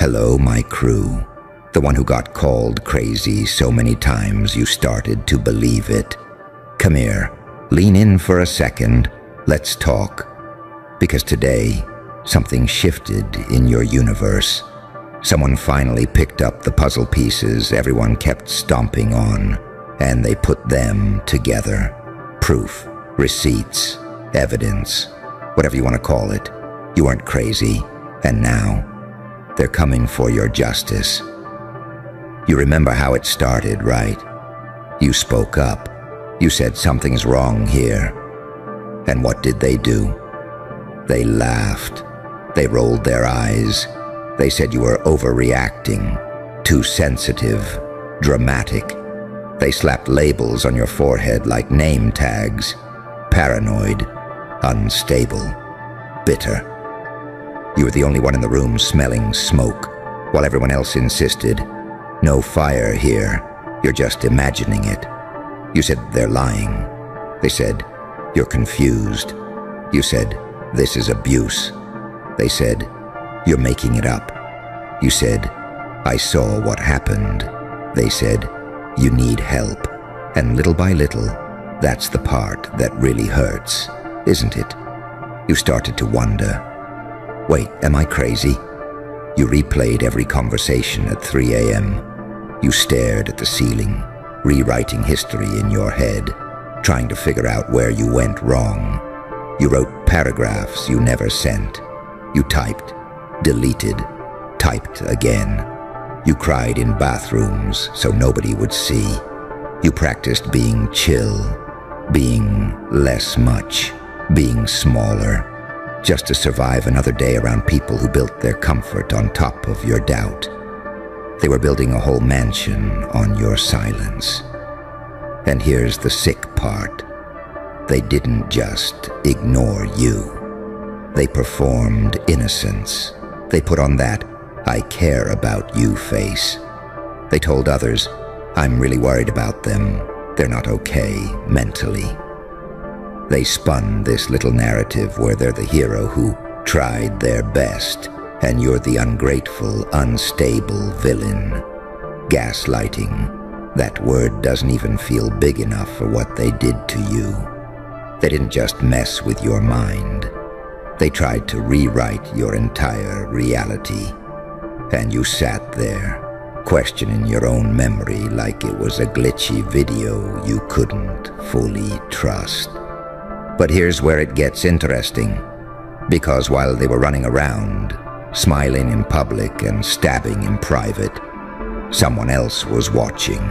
Hello, my crew. The one who got called crazy so many times you started to believe it. Come here, lean in for a second. Let's talk. Because today, something shifted in your universe. Someone finally picked up the puzzle pieces everyone kept stomping on, and they put them together. Proof, receipts, evidence, whatever you want to call it. You weren't crazy, and now they're coming for your justice. You remember how it started, right? You spoke up. You said something's wrong here. And what did they do? They laughed. They rolled their eyes. They said you were overreacting, too sensitive, dramatic. They slapped labels on your forehead like name tags. Paranoid, unstable, bitter. You were the only one in the room smelling smoke, while everyone else insisted, no fire here, you're just imagining it. You said they're lying. They said, you're confused. You said, this is abuse. They said, you're making it up. You said, I saw what happened. They said, you need help. And little by little, that's the part that really hurts, isn't it? You started to wonder, wait, am I crazy? You replayed every conversation at 3 a.m. You stared at the ceiling, rewriting history in your head, trying to figure out where you went wrong. You wrote paragraphs you never sent. You typed, deleted, typed again. You cried in bathrooms so nobody would see. You practiced being chill, being less much, being smaller, just to survive another day around people who built their comfort on top of your doubt. They were building a whole mansion on your silence. And here's the sick part. They didn't just ignore you. They performed innocence. They put on that I care about you face. They told others, I'm really worried about them. They're not okay mentally. They spun this little narrative where they're the hero who tried their best, and you're the ungrateful, unstable villain. Gaslighting. That word doesn't even feel big enough for what they did to you. They didn't just mess with your mind. They tried to rewrite your entire reality. And you sat there, questioning your own memory like it was a glitchy video you couldn't fully trust. But here's where it gets interesting. Because while they were running around, smiling in public and stabbing in private, someone else was watching.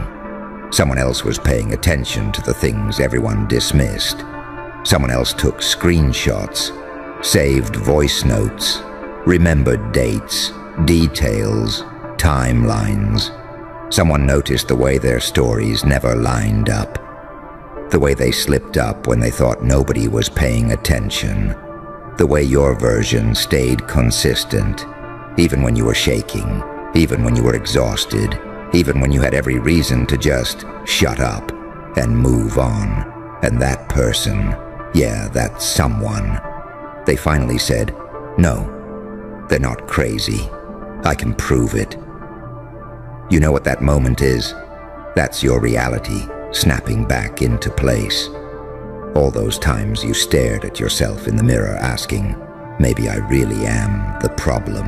Someone else was paying attention to the things everyone dismissed. Someone else took screenshots, saved voice notes, remembered dates, details, timelines. Someone noticed the way their stories never lined up. The way they slipped up when they thought nobody was paying attention. The way your version stayed consistent, even when you were shaking, even when you were exhausted, even when you had every reason to just shut up and move on. And that person, yeah, that someone, they finally said, no, they're not crazy. I can prove it. You know what that moment is? That's your reality snapping back into place. All those times you stared at yourself in the mirror asking, maybe I really am the problem.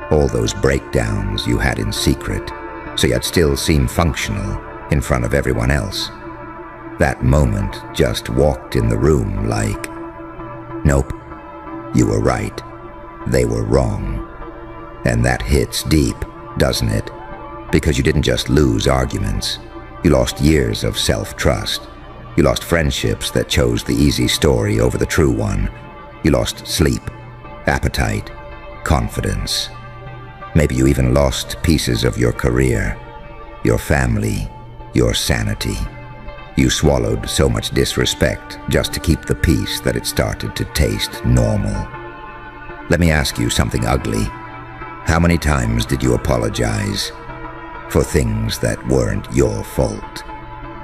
All those breakdowns you had in secret, so you'd still seem functional in front of everyone else. That moment just walked in the room like, nope, you were right. They were wrong. And that hits deep, doesn't it? Because you didn't just lose arguments. You lost years of self-trust. You lost friendships that chose the easy story over the true one. You lost sleep, appetite, confidence. Maybe you even lost pieces of your career, your family, your sanity. You swallowed so much disrespect just to keep the peace that it started to taste normal. Let me ask you something ugly. How many times did you apologize for things that weren't your fault?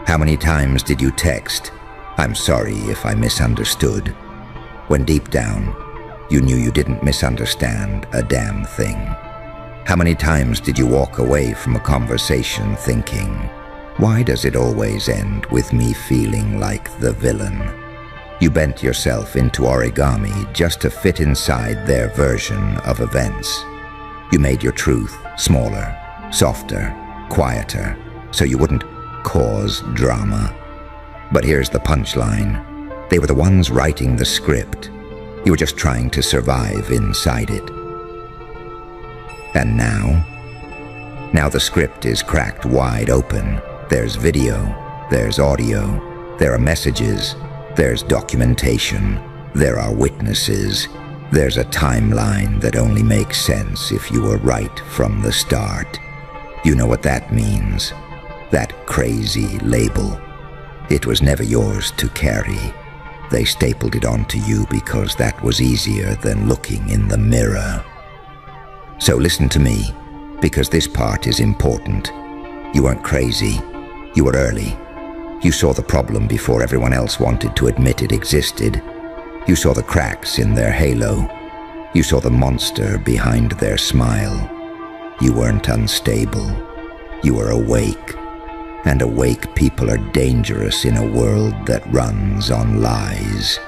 How many times did you text, I'm sorry if I misunderstood, when deep down, you knew you didn't misunderstand a damn thing? How many times did you walk away from a conversation thinking, why does it always end with me feeling like the villain? You bent yourself into origami just to fit inside their version of events. You made your truth smaller, softer, quieter, so you wouldn't cause drama. But here's the punchline. They were the ones writing the script. You were just trying to survive inside it. And now the script is cracked wide open. There's video, there's audio, there are messages, there's documentation, there are witnesses, there's a timeline that only makes sense if you were right from the start. You know what that means? That crazy label. It was never yours to carry. They stapled it onto you because that was easier than looking in the mirror. So listen to me, because this part is important. You weren't crazy. You were early. You saw the problem before everyone else wanted to admit it existed. You saw the cracks in their halo. You saw the monster behind their smile. You weren't unstable. You were awake. And awake people are dangerous in a world that runs on lies.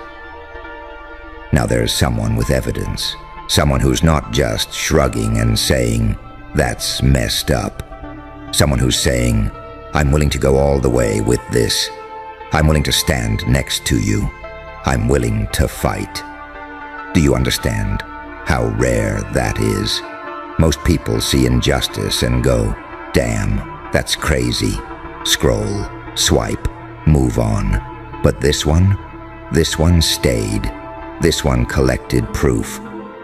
Now there's someone with evidence. Someone who's not just shrugging and saying, that's messed up. Someone who's saying, I'm willing to go all the way with this. I'm willing to stand next to you. I'm willing to fight. Do you understand how rare that is? Most people see injustice and go, damn, that's crazy. Scroll, swipe, move on. But this one stayed. This one collected proof.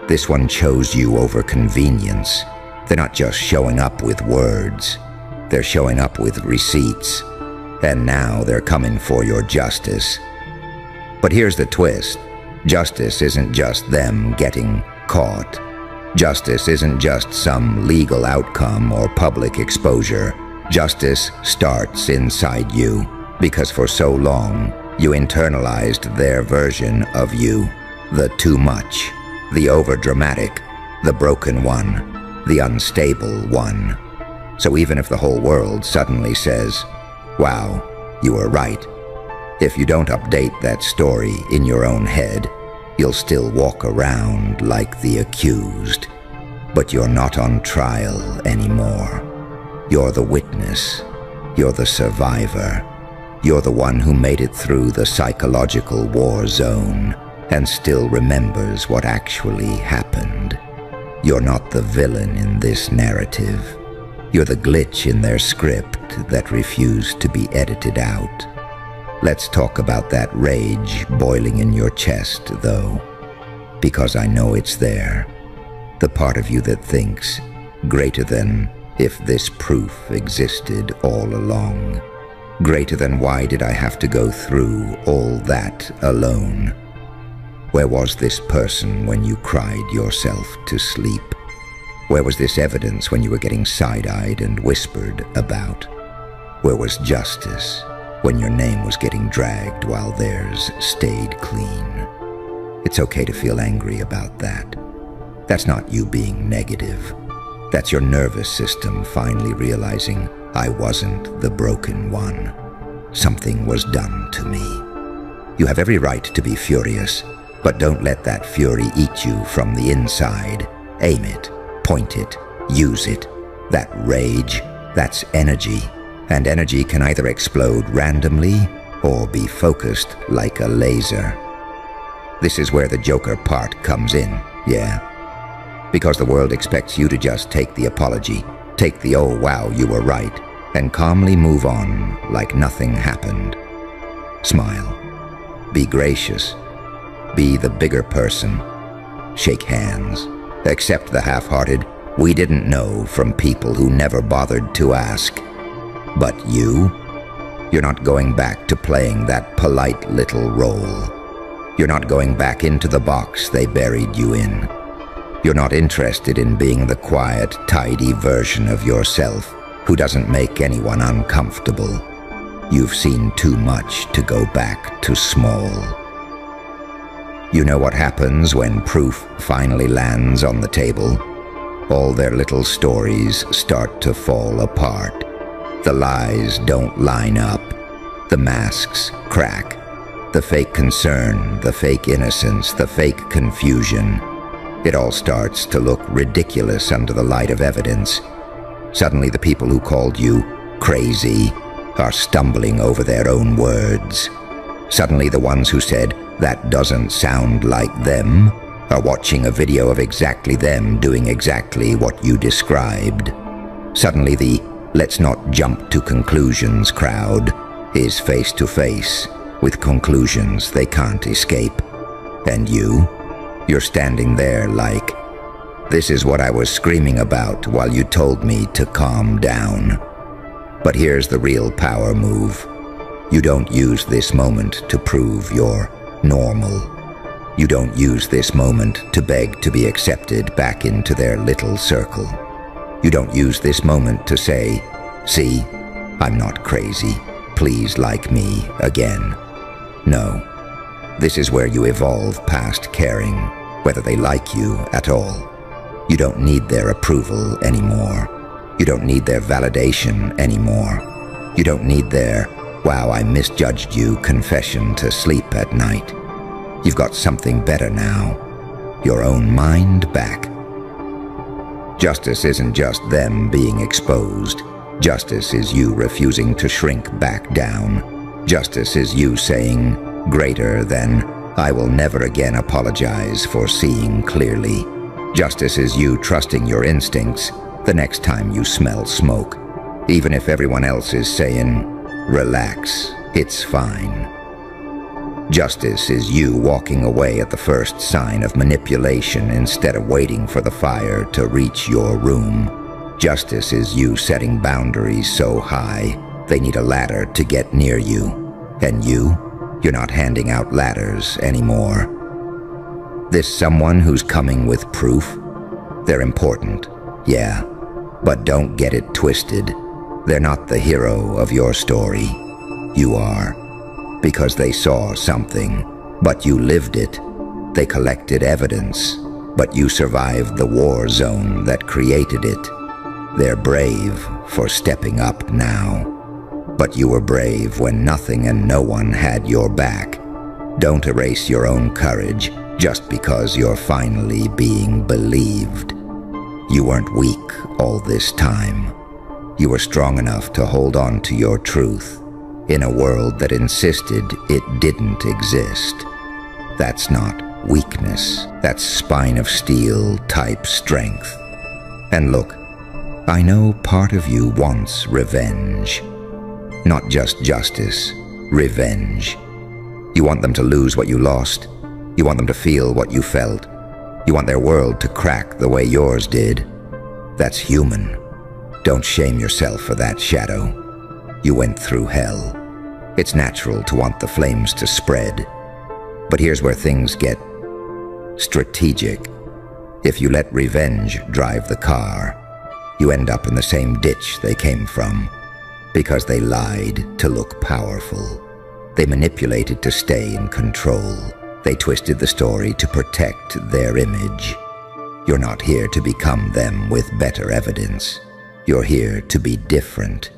This one chose you over convenience. They're not just showing up with words. They're showing up with receipts. And now they're coming for your justice. But here's the twist. Justice isn't just them getting caught. Justice isn't just some legal outcome or public exposure. Justice starts inside you, because for so long, you internalized their version of you. The too much, the overdramatic, the broken one, the unstable one. So even if the whole world suddenly says, wow, you were right, if you don't update that story in your own head, you'll still walk around like the accused. But you're not on trial anymore. You're the witness. You're the survivor. You're the one who made it through the psychological war zone and still remembers what actually happened. You're not the villain in this narrative. You're the glitch in their script that refused to be edited out. Let's talk about that rage boiling in your chest, though, because I know it's there. The part of you that thinks, greater than if this proof existed all along. Greater than why did I have to go through all that alone? Where was this person when you cried yourself to sleep? Where was this evidence when you were getting side-eyed and whispered about? Where was justice when your name was getting dragged while theirs stayed clean? It's okay to feel angry about that. That's not you being negative. That's your nervous system finally realizing I wasn't the broken one. Something was done to me. You have every right to be furious, but don't let that fury eat you from the inside. Aim it, point it, use it. That rage, that's energy. And energy can either explode randomly or be focused like a laser. This is where the Joker part comes in, yeah? Because the world expects you to just take the apology, take the oh wow you were right, and calmly move on like nothing happened. Smile. Be gracious. Be the bigger person. Shake hands. Accept the half-hearted "we didn't know" from people who never bothered to ask. But you're not going back to playing that polite little role. You're not going back into the box they buried you in. You're not interested in being the quiet, tidy version of yourself who doesn't make anyone uncomfortable. You've seen too much to go back to small. You know what happens when proof finally lands on the table? all their little stories start to fall apart. The lies don't line up. The masks crack. The fake concern, the fake innocence, the fake confusion. It all starts to look ridiculous under the light of evidence. Suddenly the people who called you crazy are stumbling over their own words. Suddenly the ones who said, "That doesn't sound like them," are watching a video of exactly them doing exactly what you described. Suddenly the "let's not jump to conclusions" crowd is face to face with conclusions they can't escape. And you're standing there like, "This is what I was screaming about while you told me to calm down." But here's the real power move. You don't use this moment to prove you're normal. You don't use this moment to beg to be accepted back into their little circle. You don't use this moment to say, "See, I'm not crazy. Please like me again." No. This is where you evolve past caring, whether they like you at all. You don't need their approval anymore. You don't need their validation anymore. You don't need their, "Wow, I misjudged you" confession to sleep at night. You've got something better now. Your own mind back. Justice isn't just them being exposed. Justice is you refusing to shrink back down. Justice is you saying, greater than, "I will never again apologize for seeing clearly." Justice is you trusting your instincts the next time you smell smoke, even if everyone else is saying, "Relax, it's fine." Justice is you walking away at the first sign of manipulation instead of waiting for the fire to reach your room. Justice is you setting boundaries so high they need a ladder to get near you. And you're not handing out ladders anymore. This someone who's coming with proof, they're important, yeah, but don't get it twisted. They're not the hero of your story. You are. Because they saw something, but you lived it. They collected evidence, but you survived the war zone that created it. They're brave for stepping up now. But you were brave when nothing and no one had your back. Don't erase your own courage just because you're finally being believed. You weren't weak all this time. You were strong enough to hold on to your truth in a world that insisted it didn't exist. That's not weakness. That's spine of steel type strength. And look, I know part of you wants revenge. Not just justice, revenge. You want them to lose what you lost. You want them to feel what you felt. You want their world to crack the way yours did. That's human. Don't shame yourself for that, Shadow. You went through hell. It's natural to want the flames to spread. But here's where things get strategic. If you let revenge drive the car, you end up in the same ditch they came from. Because they lied to look powerful. They manipulated to stay in control. They twisted the story to protect their image. You're not here to become them with better evidence. You're here to be different.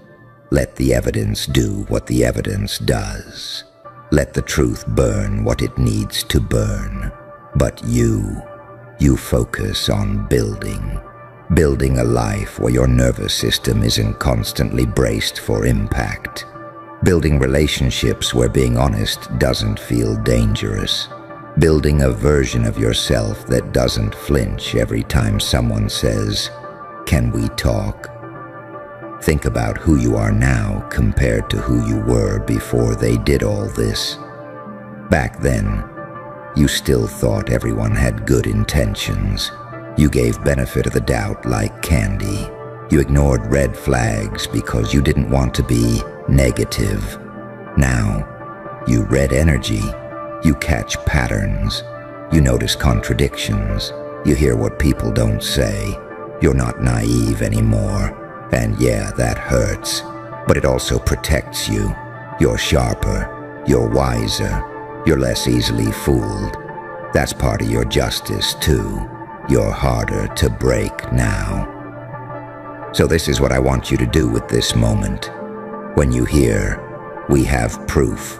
Let the evidence do what the evidence does. Let the truth burn what it needs to burn. But you focus on building. Building a life where your nervous system isn't constantly braced for impact. Building relationships where being honest doesn't feel dangerous. Building a version of yourself that doesn't flinch every time someone says, "Can we talk?" Think about who you are now compared to who you were before they did all this. Back then, you still thought everyone had good intentions. You gave benefit of the doubt like candy. You ignored red flags because you didn't want to be negative. Now, you read energy. You catch patterns. You notice contradictions. You hear what people don't say. You're not naive anymore. And yeah, that hurts. But it also protects you. You're sharper. You're wiser. You're less easily fooled. That's part of your justice, too. you're harder to break now. So this is what I want you to do with this moment. When you hear, "We have proof,"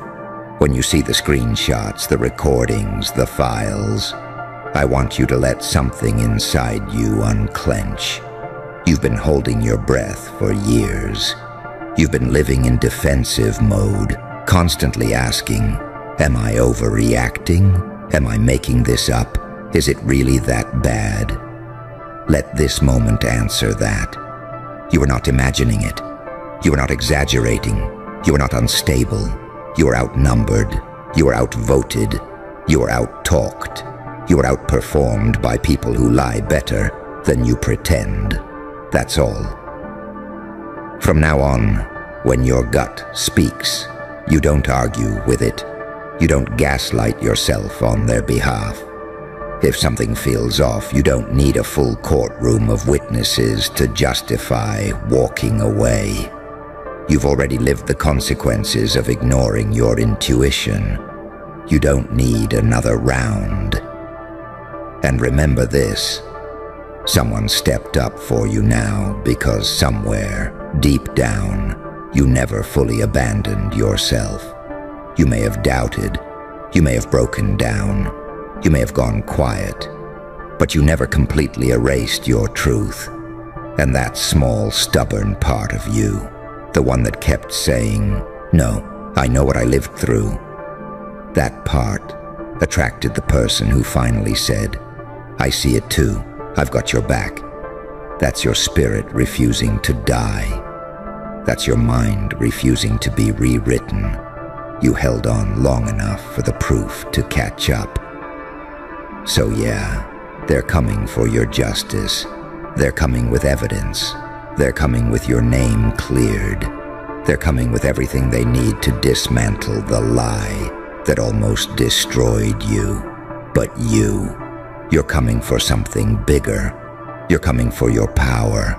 when you see the screenshots, the recordings, the files, I want you to let something inside you unclench. You've been holding your breath for years. You've been living in defensive mode, constantly asking, am I overreacting? Am I making this up? Is it really that bad? Let this moment answer that. You are not imagining it. You are not exaggerating. You are not unstable. You are outnumbered. You are outvoted. You are outtalked. You are outperformed by people who lie better than you pretend. That's all. From now on, when your gut speaks, you don't argue with it. You don't gaslight yourself on their behalf. If something feels off, you don't need a full courtroom of witnesses to justify walking away. You've already lived the consequences of ignoring your intuition. You don't need another round. And remember this, someone stepped up for you now because somewhere, deep down, you never fully abandoned yourself. You may have doubted, you may have broken down, you may have gone quiet, but you never completely erased your truth. And that small, stubborn part of you, the one that kept saying, "No, I know what I lived through," that part attracted the person who finally said, "I see it too, I've got your back." That's your spirit refusing to die. That's your mind refusing to be rewritten. You held on long enough for the proof to catch up. So yeah, they're coming for your justice. They're coming with evidence. They're coming with your name cleared. They're coming with everything they need to dismantle the lie that almost destroyed you. But you're coming for something bigger. You're coming for your power,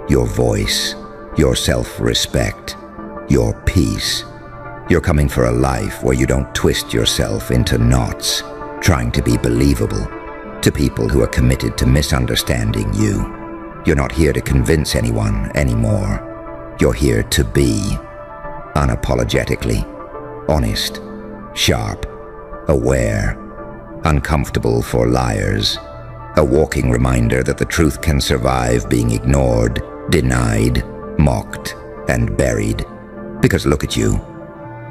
your voice, your self-respect, your peace. You're coming for a life where you don't twist yourself into knots, trying to be believable to people who are committed to misunderstanding you. You're not here to convince anyone anymore. You're here to be, unapologetically, honest, sharp, aware, uncomfortable for liars, a walking reminder that the truth can survive being ignored, denied, mocked, and buried. Because look at you.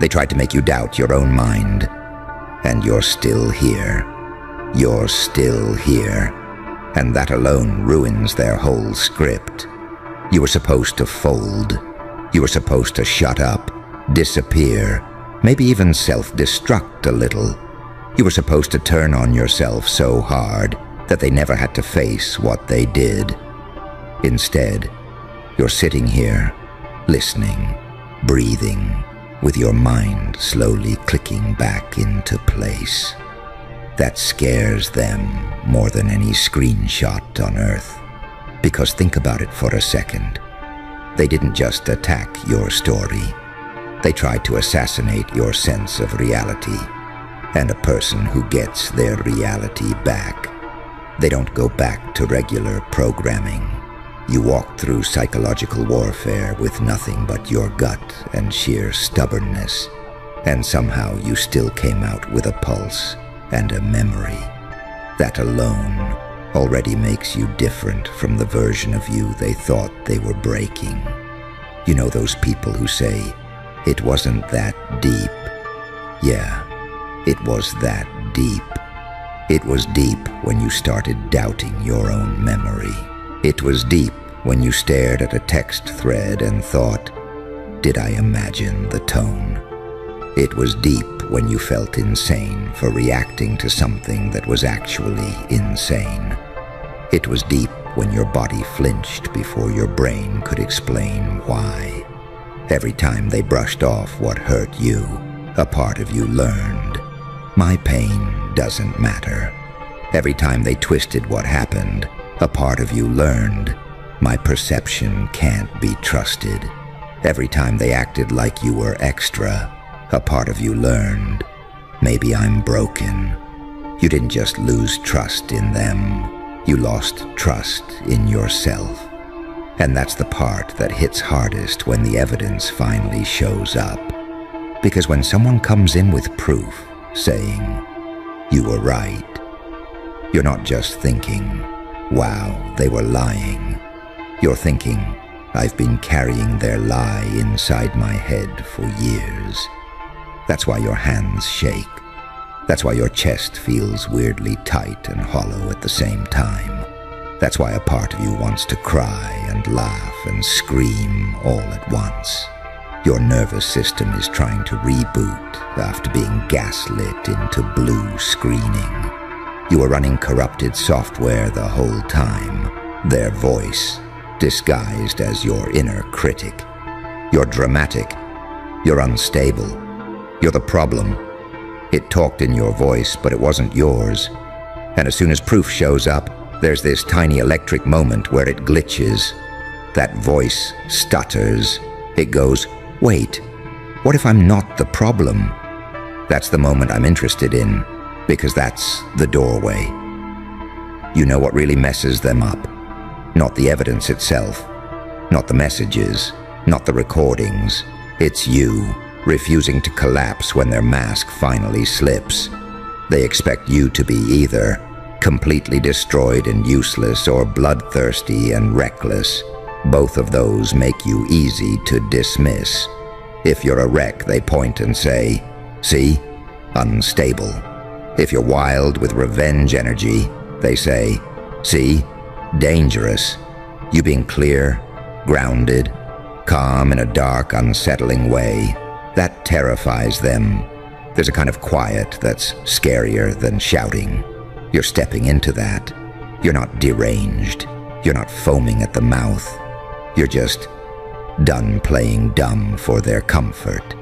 They tried to make you doubt your own mind. And you're still here. You're still here. And that alone ruins their whole script. You were supposed to fold. You were supposed to shut up, disappear, maybe even self-destruct a little. You were supposed to turn on yourself so hard that they never had to face what they did. Instead, you're sitting here, listening, breathing, with your mind slowly clicking back into place. That scares them more than any screenshot on Earth. Because think about it for a second. They didn't just attack your story. They tried to assassinate your sense of reality. And a person who gets their reality back, they don't go back to regular programming. You walked through psychological warfare with nothing but your gut and sheer stubbornness, and somehow you still came out with a pulse and a memory. That alone already makes you different from the version of you they thought they were breaking. You know those people who say, "It wasn't that deep." Yeah, it was that deep. It was deep when you started doubting your own memory. It was deep when you stared at a text thread and thought, "Did I imagine the tone?" It was deep when you felt insane for reacting to something that was actually insane. It was deep when your body flinched before your brain could explain why. Every time they brushed off what hurt you, a part of you learned, my pain doesn't matter. Every time they twisted what happened, a part of you learned, my perception can't be trusted. Every time they acted like you were extra, a part of you learned, maybe I'm broken. You didn't just lose trust in them, You lost trust in yourself. And that's the part that hits hardest when the evidence finally shows up. Because when someone comes in with proof, saying, "You were right," you're not just thinking, "Wow, they were lying." You're thinking, "I've been carrying their lie inside my head for years." That's why your hands shake. That's why your chest feels weirdly tight and hollow at the same time. That's why a part of you wants to cry and laugh and scream all at once. Your nervous system is trying to reboot after being gaslit into blue screening. You were running corrupted software the whole time. Their voice, disguised as your inner critic. You're dramatic. You're unstable. You're the problem. It talked in your voice, but it wasn't yours. And as soon as proof shows up, there's this tiny electric moment where it glitches. That voice stutters. It goes, "Wait, what if I'm not the problem?" That's the moment I'm interested in, because that's the doorway. You know what really messes them up? Not the evidence itself, not the messages, not the recordings. It's you, refusing to collapse when their mask finally slips. They expect you to be either completely destroyed and useless or bloodthirsty and reckless. Both of those make you easy to dismiss. If you're a wreck, they point and say, "See? Unstable." If you're wild with revenge energy, they say, "See? Dangerous." You being clear, grounded, calm in a dark, unsettling way, that terrifies them. There's a kind of quiet that's scarier than shouting. You're stepping into that. You're not deranged. You're not foaming at the mouth. You're just done playing dumb for their comfort.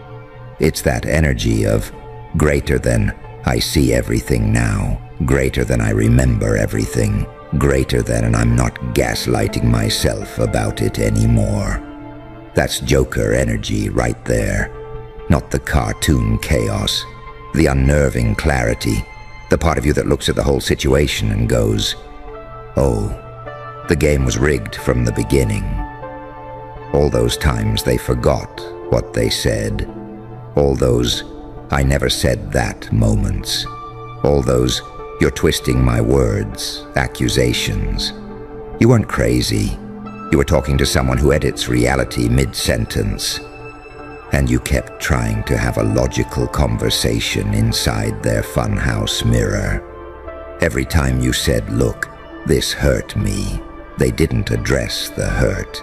It's that energy of greater than "I see everything now," greater than "I remember everything," greater than "and I'm not gaslighting myself about it anymore." That's Joker energy right there. Not the cartoon chaos, the unnerving clarity, the part of you that looks at the whole situation and goes, "Oh, the game was rigged from the beginning." All those times they forgot what they said. All those "I never said that" moments. All those "you're twisting my words" accusations. You weren't crazy. You were talking to someone who edits reality mid-sentence. And you kept trying to have a logical conversation inside their funhouse mirror. Every time you said, "Look, this hurt me," they didn't address the hurt.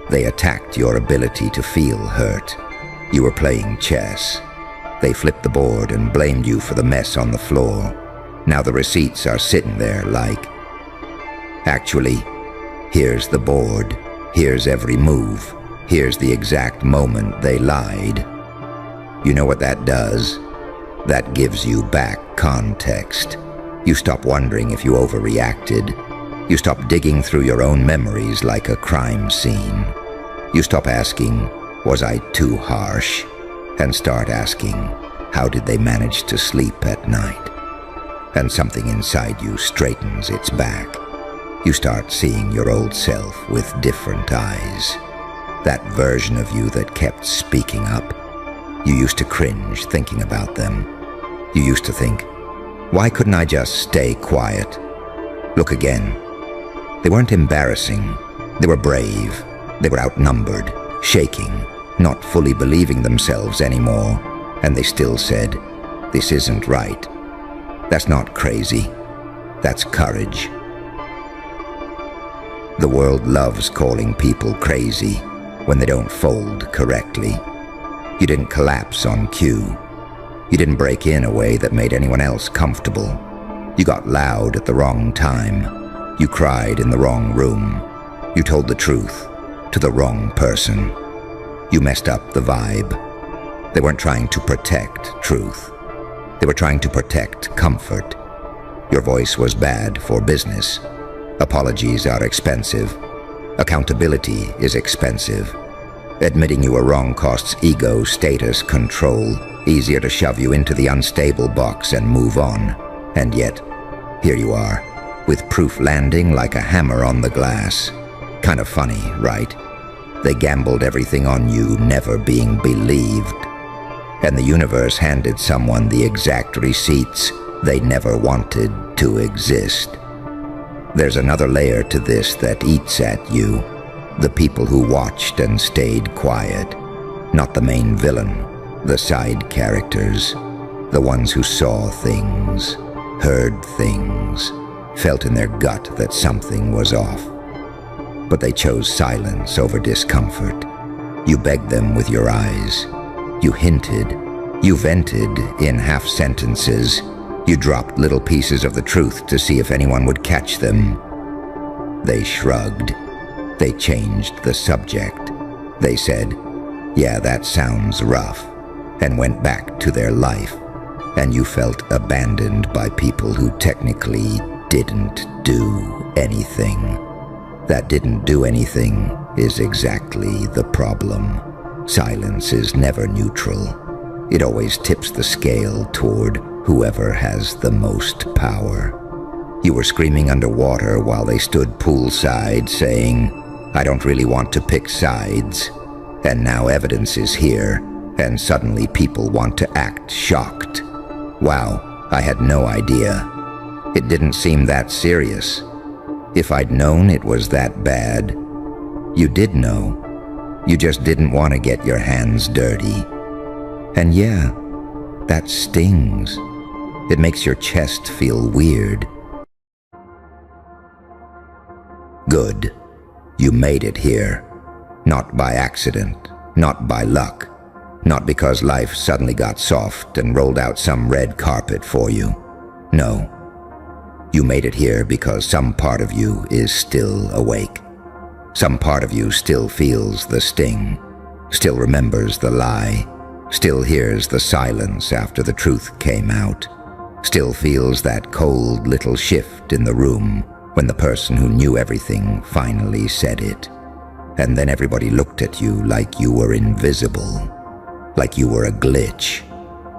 They attacked your ability to feel hurt. You were playing chess. They flipped the board and blamed you for the mess on the floor. Now the receipts are sitting there like, "Actually, here's the board. Here's every move. Here's the exact moment they lied." You know what that does? That gives you back context. You stop wondering if you overreacted. You stop digging through your own memories like a crime scene. You stop asking, "Was I too harsh?" and start asking, "How did they manage to sleep at night?" And something inside you straightens its back. You start seeing your old self with different eyes. That version of you that kept speaking up. You used to cringe thinking about them. You used to think, "Why couldn't I just stay quiet?" Look again. They weren't embarrassing. They were brave. They were outnumbered, shaking, not fully believing themselves anymore. And they still said, "This isn't right." That's not crazy. That's courage. The world loves calling people crazy when they don't fold correctly. You didn't collapse on cue. You didn't break in a way that made anyone else comfortable. You got loud at the wrong time. You cried in the wrong room. You told the truth to the wrong person. You messed up the vibe. They weren't trying to protect truth. They were trying to protect comfort. Your voice was bad for business. Apologies are expensive. Accountability is expensive. Admitting you were wrong costs ego, status, control. Easier to shove you into the unstable box and move on. And yet, here you are, with proof landing like a hammer on the glass. Kind of funny, right? They gambled everything on you never being believed. And the universe handed someone the exact receipts they never wanted to exist. There's another layer to this that eats at you. The people who watched and stayed quiet. Not the main villain, the side characters. The ones who saw things, heard things, felt in their gut that something was off. But they chose silence over discomfort. You begged them with your eyes. You hinted. You vented in half sentences. You dropped little pieces of the truth to see if anyone would catch them. They shrugged. They changed the subject. They said, "Yeah, that sounds rough," and went back to their life. And you felt abandoned by people who technically didn't do anything. That didn't do anything is exactly the problem. Silence is never neutral. It always tips the scale toward whoever has the most power. You were screaming underwater while they stood poolside saying, "I don't really want to pick sides." And now evidence is here, and suddenly people want to act shocked. Wow, I had no idea. It didn't seem that serious. If I'd known it was that bad. You did know. You just didn't want to get your hands dirty. And yeah, that stings. It makes your chest feel weird. Good. You made it here. Not by accident, not by luck. Not because life suddenly got soft and rolled out some red carpet for you. No. You made it here because some part of you is still awake. Some part of you still feels the sting, still remembers the lie, still hears the silence after the truth came out, still feels that cold little shift in the room when the person who knew everything finally said it. And then everybody looked at you like you were invisible. Like you were a glitch,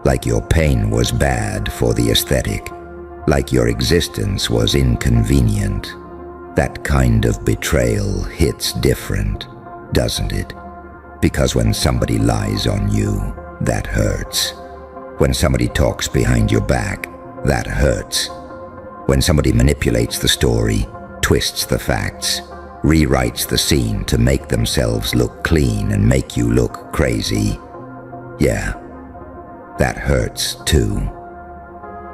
like your pain was bad for the aesthetic, like your existence was inconvenient. That kind of betrayal hits different, doesn't it? Because when somebody lies on you, that hurts. When somebody talks behind your back, that hurts. When somebody manipulates the story, twists the facts, rewrites the scene to make themselves look clean and make you look crazy. Yeah, that hurts too.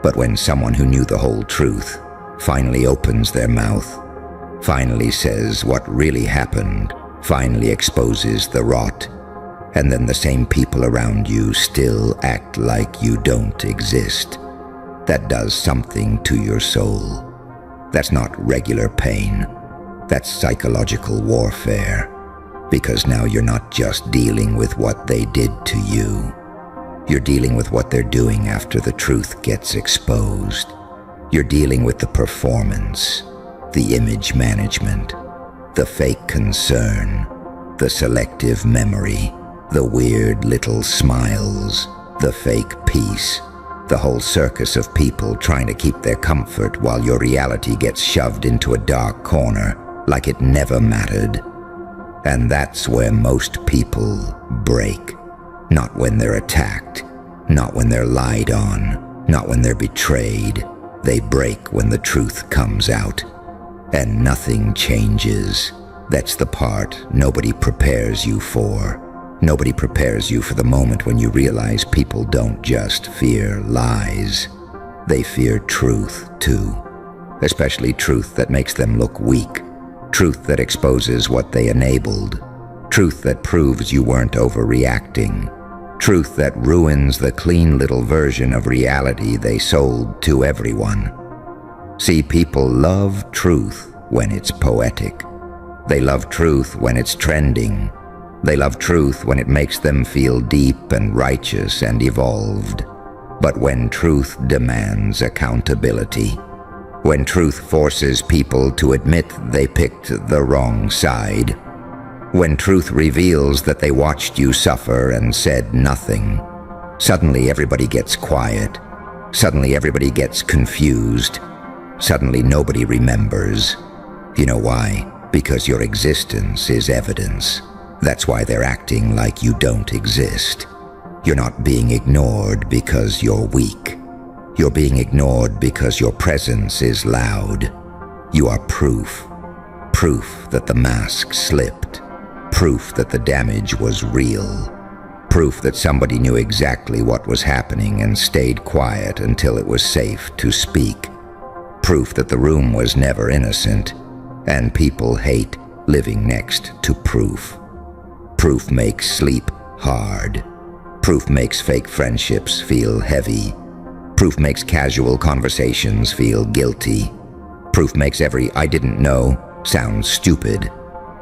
But when someone who knew the whole truth finally opens their mouth, finally says what really happened, finally exposes the rot, and then the same people around you still act like you don't exist, that does something to your soul. That's not regular pain. That's psychological warfare. Because now you're not just dealing with what they did to you. You're dealing with what they're doing after the truth gets exposed. You're dealing with the performance, the image management, the fake concern, the selective memory, the weird little smiles, the fake peace, the whole circus of people trying to keep their comfort while your reality gets shoved into a dark corner like it never mattered. And that's where most people break. Not when they're attacked, not when they're lied on, not when they're betrayed. They break when the truth comes out. And nothing changes. That's the part nobody prepares you for. Nobody prepares you for the moment when you realize people don't just fear lies. They fear truth, too. Especially truth that makes them look weak. Truth that exposes what they enabled. Truth that proves you weren't overreacting. Truth that ruins the clean little version of reality they sold to everyone. See, people love truth when it's poetic. They love truth when it's trending. They love truth when it makes them feel deep and righteous and evolved. But when truth demands accountability, when truth forces people to admit they picked the wrong side, when truth reveals that they watched you suffer and said nothing, suddenly everybody gets quiet. Suddenly everybody gets confused. Suddenly nobody remembers. You know why? Because your existence is evidence. That's why they're acting like you don't exist. You're not being ignored because you're weak. You're being ignored because your presence is loud. You are proof. Proof that the mask slipped. Proof that the damage was real. Proof that somebody knew exactly what was happening and stayed quiet until it was safe to speak. Proof that the room was never innocent, and people hate living next to proof. Proof makes sleep hard. Proof makes fake friendships feel heavy. Proof makes casual conversations feel guilty. Proof makes every "I didn't know" sound stupid.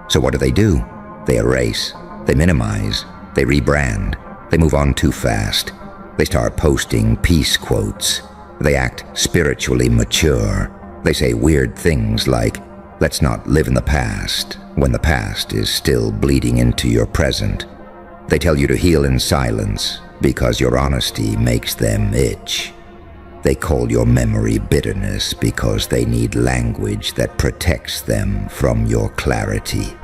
So what do? They erase, they minimize, they rebrand, they move on too fast. They start posting peace quotes. They act spiritually mature. They say weird things like, "Let's not live in the past," when the past is still bleeding into your present. They tell you to heal in silence because your honesty makes them itch. They call your memory bitterness because they need language that protects them from your clarity.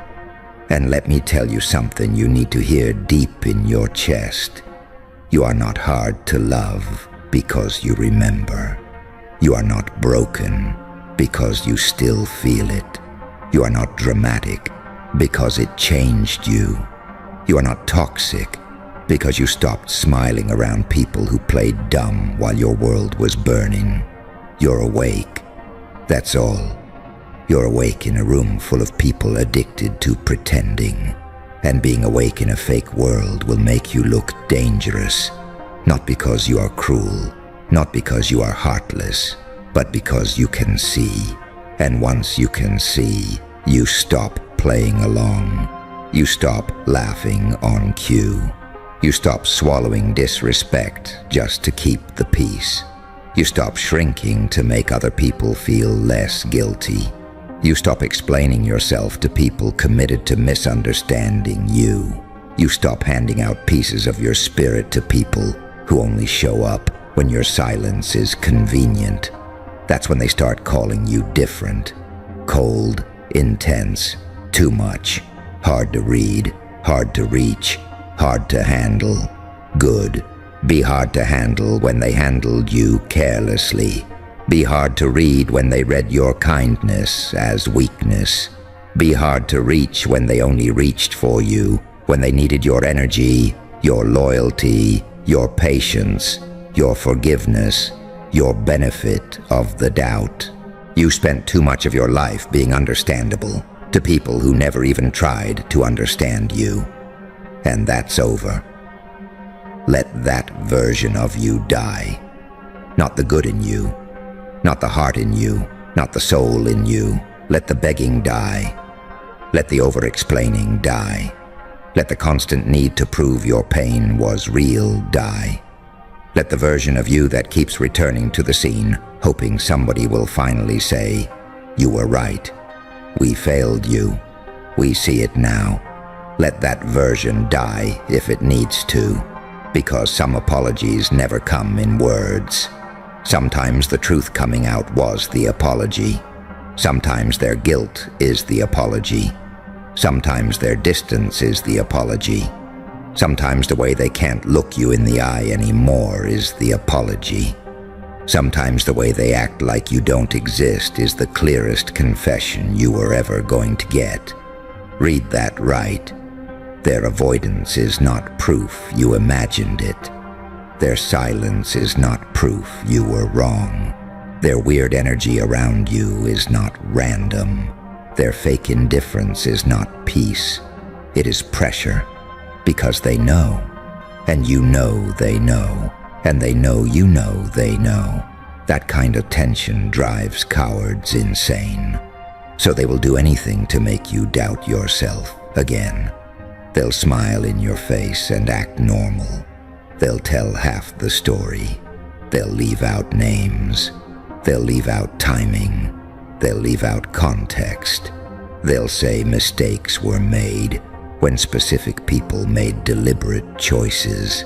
And let me tell you something you need to hear deep in your chest. You are not hard to love because you remember. You are not broken because you still feel it. You are not dramatic because it changed you. You are not toxic because you stopped smiling around people who played dumb while your world was burning. You're awake. That's all. You're awake in a room full of people addicted to pretending. And being awake in a fake world will make you look dangerous. Not because you are cruel, not because you are heartless, but because you can see. And once you can see, you stop playing along. You stop laughing on cue. You stop swallowing disrespect just to keep the peace. You stop shrinking to make other people feel less guilty. You stop explaining yourself to people committed to misunderstanding you. You stop handing out pieces of your spirit to people who only show up when your silence is convenient. That's when they start calling you different. Cold, intense, too much, hard to read, hard to reach, hard to handle. Good. Be hard to handle when they handled you carelessly. Be hard to read when they read your kindness as weakness. Be hard to reach when they only reached for you, when they needed your energy, your loyalty, your patience, your forgiveness, your benefit of the doubt. You spent too much of your life being understandable to people who never even tried to understand you. And that's over. Let that version of you die. Not the good in you, not the heart in you, not the soul in you. Let the begging die. Let the over-explaining die. Let the constant need to prove your pain was real die. Let the version of you that keeps returning to the scene, hoping somebody will finally say, "You were right. We failed you. We see it now." Let that version die if it needs to, because some apologies never come in words. Sometimes the truth coming out was the apology. Sometimes their guilt is the apology. Sometimes their distance is the apology. Sometimes the way they can't look you in the eye anymore is the apology. Sometimes the way they act like you don't exist is the clearest confession you were ever going to get. Read that right. Their avoidance is not proof you imagined it. Their silence is not proof you were wrong. Their weird energy around you is not random. Their fake indifference is not peace. It is pressure, because they know, and you know they know, and they know you know they know. That kind of tension drives cowards insane. So they will do anything to make you doubt yourself again. They'll smile in your face and act normal. They'll tell half the story. They'll leave out names. They'll leave out timing. They'll leave out context. They'll say mistakes were made when specific people made deliberate choices.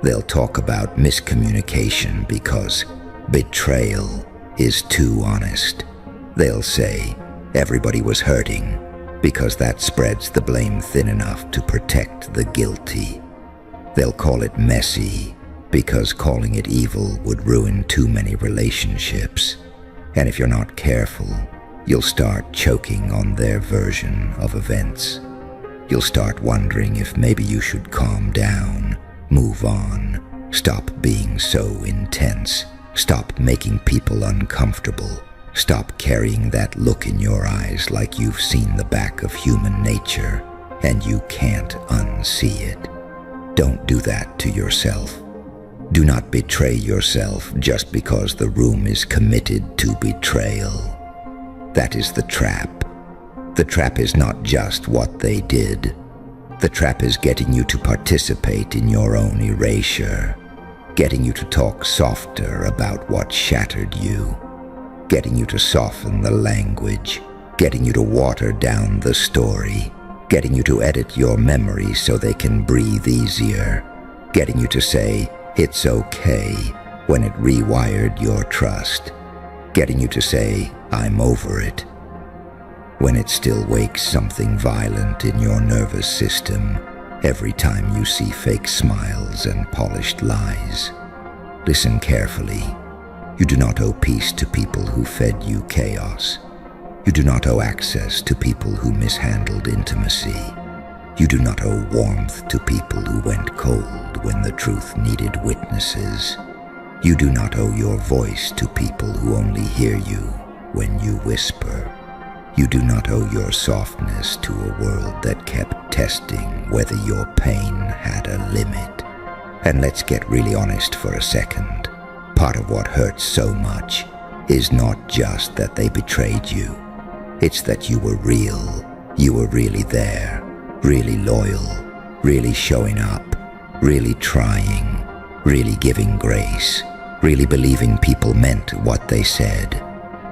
They'll talk about miscommunication because betrayal is too honest. They'll say everybody was hurting because that spreads the blame thin enough to protect the guilty. They'll call it messy because calling it evil would ruin too many relationships. And if you're not careful, you'll start choking on their version of events. You'll start wondering if maybe you should calm down, move on, stop being so intense, stop making people uncomfortable, stop carrying that look in your eyes like you've seen the back of human nature and you can't unsee it. Don't do that to yourself. Do not betray yourself just because the room is committed to betrayal. That is the trap. The trap is not just what they did. The trap is getting you to participate in your own erasure, getting you to talk softer about what shattered you, getting you to soften the language, getting you to water down the story, getting you to edit your memory so they can breathe easier, getting you to say, "It's okay," when it rewired your trust, getting you to say, "I'm over it," when it still wakes something violent in your nervous system every time you see fake smiles and polished lies. Listen carefully. You do not owe peace to people who fed you chaos. You do not owe access to people who mishandled intimacy. You do not owe warmth to people who went cold when the truth needed witnesses. You do not owe your voice to people who only hear you when you whisper. You do not owe your softness to a world that kept testing whether your pain had a limit. And let's get really honest for a second. Part of what hurts so much is not just that they betrayed you. It's that you were real. You were really there, really loyal, really showing up, really trying, really giving grace, really believing people meant what they said,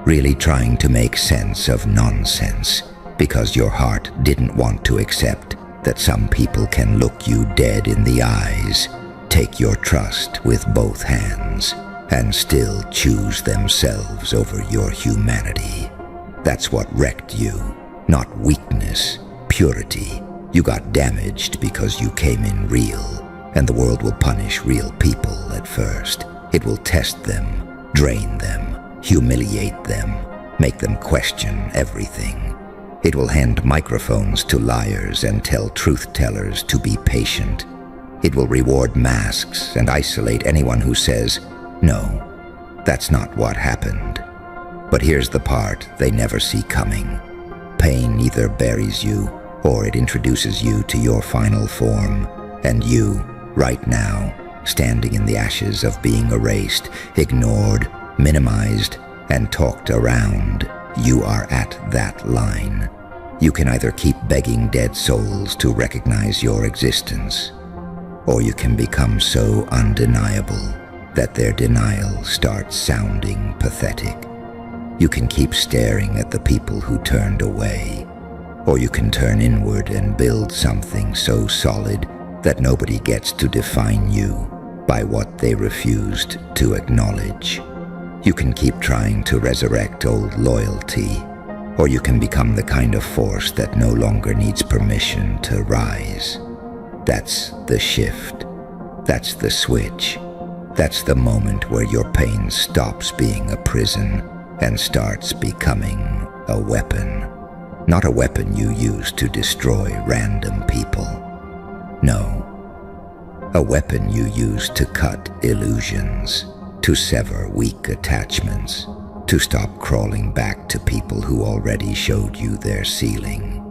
really trying to make sense of nonsense because your heart didn't want to accept that some people can look you dead in the eyes, take your trust with both hands, and still choose themselves over your humanity. That's what wrecked you, not weakness, purity. You got damaged because you came in real, and the world will punish real people at first. It will test them, drain them, humiliate them, make them question everything. It will hand microphones to liars and tell truth-tellers to be patient. It will reward masks and isolate anyone who says, "No, that's not what happened." But here's the part they never see coming. Pain either buries you or it introduces you to your final form, and you, right now, standing in the ashes of being erased, ignored, minimized, and talked around, you are at that line. You can either keep begging dead souls to recognize your existence, or you can become so undeniable that their denial starts sounding pathetic. You can keep staring at the people who turned away, or you can turn inward and build something so solid that nobody gets to define you by what they refused to acknowledge. You can keep trying to resurrect old loyalty, or you can become the kind of force that no longer needs permission to rise. That's the shift. That's the switch. That's the moment where your pain stops being a prison and starts becoming a weapon. Not a weapon you use to destroy random people. No. A weapon you use to cut illusions, to sever weak attachments, to stop crawling back to people who already showed you their ceiling,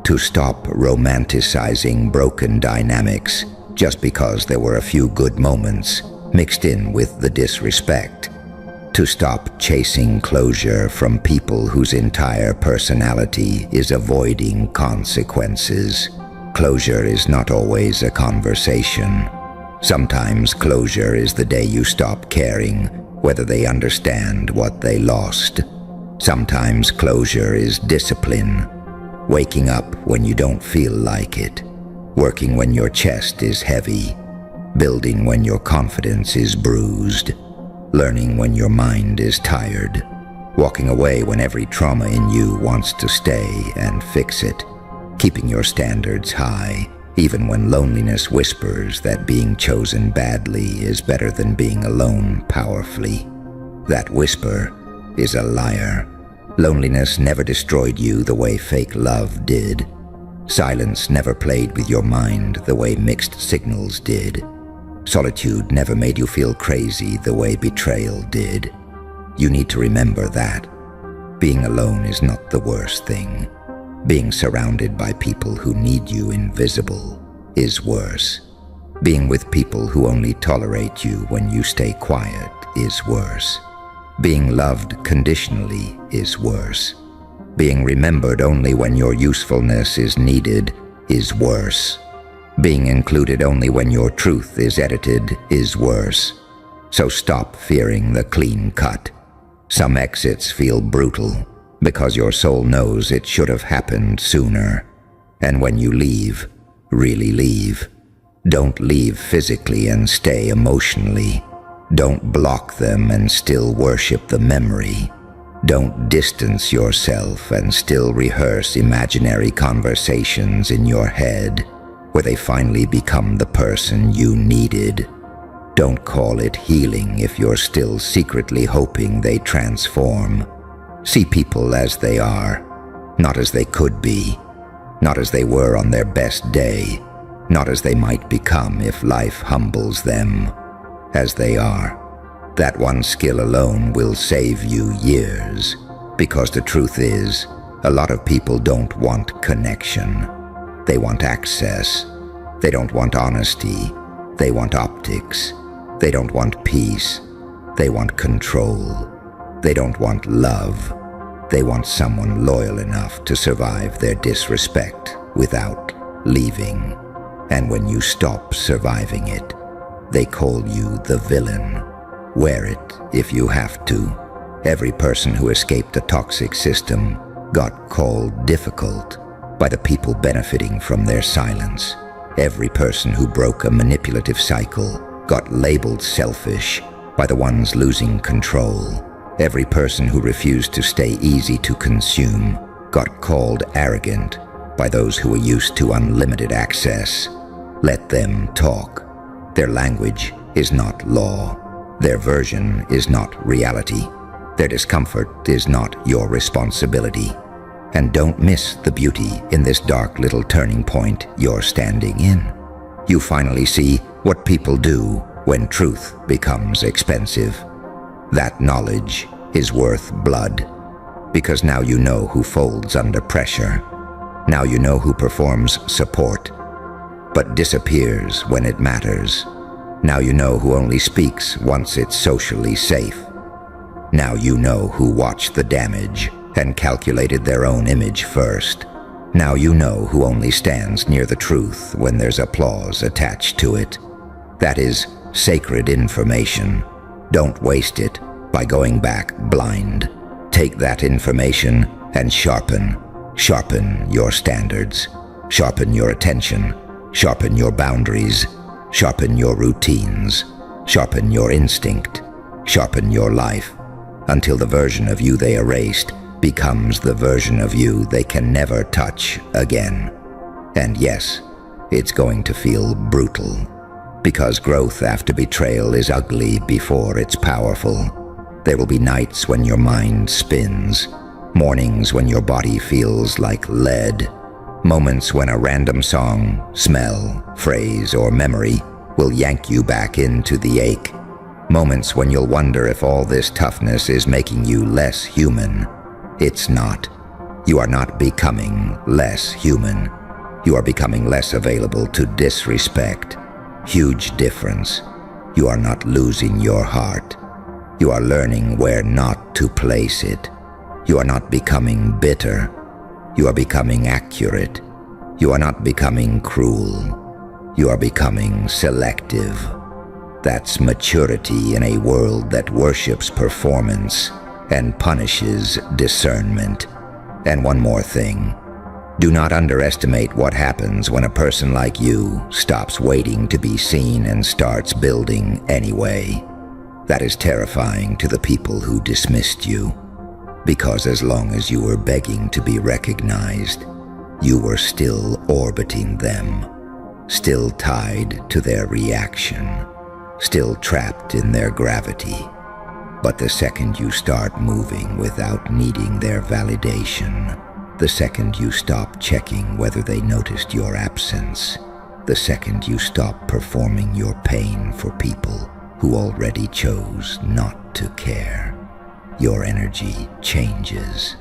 to stop romanticizing broken dynamics just because there were a few good moments mixed in with the disrespect, to stop chasing closure from people whose entire personality is avoiding consequences. Closure is not always a conversation. Sometimes closure is the day you stop caring whether they understand what they lost. Sometimes closure is discipline, waking up when you don't feel like it, working when your chest is heavy, building when your confidence is bruised, learning when your mind is tired, walking away when every trauma in you wants to stay and fix it, keeping your standards high, even when loneliness whispers that being chosen badly is better than being alone powerfully. That whisper is a liar. Loneliness never destroyed you the way fake love did. Silence never played with your mind the way mixed signals did. Solitude never made you feel crazy the way betrayal did. You need to remember that. Being alone is not the worst thing. Being surrounded by people who need you invisible is worse. Being with people who only tolerate you when you stay quiet is worse. Being loved conditionally is worse. Being remembered only when your usefulness is needed is worse. Being included only when your truth is edited is worse. So stop fearing the clean cut. Some exits feel brutal because your soul knows it should have happened sooner. And when you leave, really leave. Don't leave physically and stay emotionally. Don't block them and still worship the memory. Don't distance yourself and still rehearse imaginary conversations in your head where they finally become the person you needed. Don't call it healing if you're still secretly hoping they transform. See people as they are, not as they could be, not as they were on their best day, not as they might become if life humbles them. As they are. That one skill alone will save you years, because the truth is, a lot of people don't want connection. They want access. They don't want honesty. They want optics. They don't want peace. They want control. They don't want love. They want someone loyal enough to survive their disrespect without leaving. And when you stop surviving it, they call you the villain. Wear it if you have to. Every person who escaped a toxic system got called difficult by the people benefiting from their silence. Every person who broke a manipulative cycle got labeled selfish by the ones losing control. Every person who refused to stay easy to consume got called arrogant by those who were used to unlimited access. Let them talk. Their language is not law. Their version is not reality. Their discomfort is not your responsibility. And don't miss the beauty in this dark little turning point you're standing in. You finally see what people do when truth becomes expensive. That knowledge is worth blood, because now you know who folds under pressure. Now you know who performs support, but disappears when it matters. Now you know who only speaks once it's socially safe. Now you know who watched the damage and calculated their own image first. Now you know who only stands near the truth when there's applause attached to it. That is sacred information. Don't waste it by going back blind. Take that information and sharpen your standards. Sharpen your attention. Sharpen your boundaries. Sharpen your routines. Sharpen your instinct. Sharpen your life until the version of you they erased becomes the version of you they can never touch again. And yes, it's going to feel brutal, because growth after betrayal is ugly before it's powerful. There will be nights when your mind spins, mornings when your body feels like lead, moments when a random song, smell, phrase, or memory will yank you back into the ache. Moments when you'll wonder if all this toughness is making you less human. It's not. You are not becoming less human. You are becoming less available to disrespect. Huge difference. You are not losing your heart. You are learning where not to place it. You are not becoming bitter. You are becoming accurate. You are not becoming cruel. You are becoming selective. That's maturity in a world that worships performance and punishes discernment. And one more thing. Do not underestimate what happens when a person like you stops waiting to be seen and starts building anyway. That is terrifying to the people who dismissed you, because as long as you were begging to be recognized, you were still orbiting them, still tied to their reaction, still trapped in their gravity. But the second you start moving without needing their validation, the second you stop checking whether they noticed your absence, the second you stop performing your pain for people who already chose not to care, your energy changes.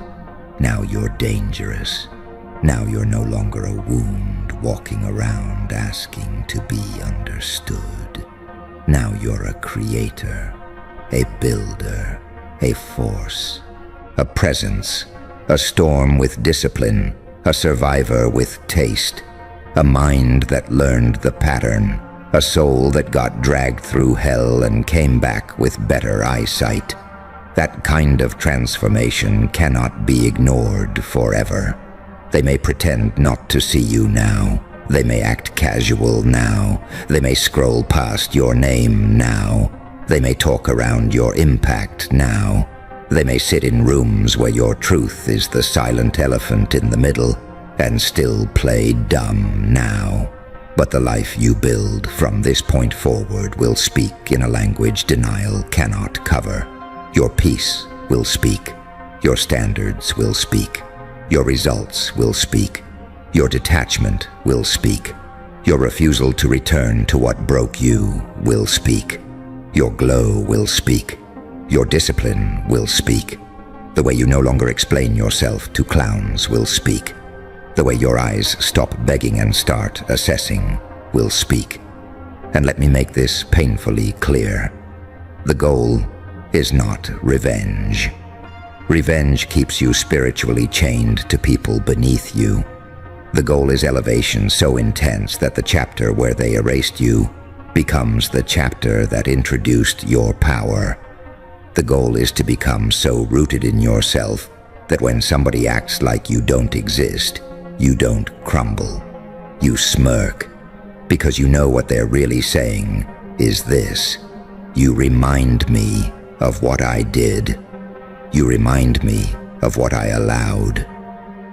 Now you're dangerous. Now you're no longer a wound walking around asking to be understood. Now you're a creator, a builder, a force, a presence, a storm with discipline, a survivor with taste, a mind that learned the pattern, a soul that got dragged through hell and came back with better eyesight. That kind of transformation cannot be ignored forever. They may pretend not to see you now. They may act casual now. They may scroll past your name now. They may talk around your impact now. They may sit in rooms where your truth is the silent elephant in the middle and still play dumb now. But the life you build from this point forward will speak in a language denial cannot cover. Your peace will speak. Your standards will speak. Your results will speak. Your detachment will speak. Your refusal to return to what broke you will speak. Your glow will speak. Your discipline will speak. The way you no longer explain yourself to clowns will speak. The way your eyes stop begging and start assessing will speak. And let me make this painfully clear. The goal is not revenge. Revenge keeps you spiritually chained to people beneath you. The goal is elevation so intense that the chapter where they erased you becomes the chapter that introduced your power. The goal is to become so rooted in yourself that when somebody acts like you don't exist, you don't crumble. You smirk, because you know what they're really saying is this: you remind me of what I did. You remind me of what I allowed.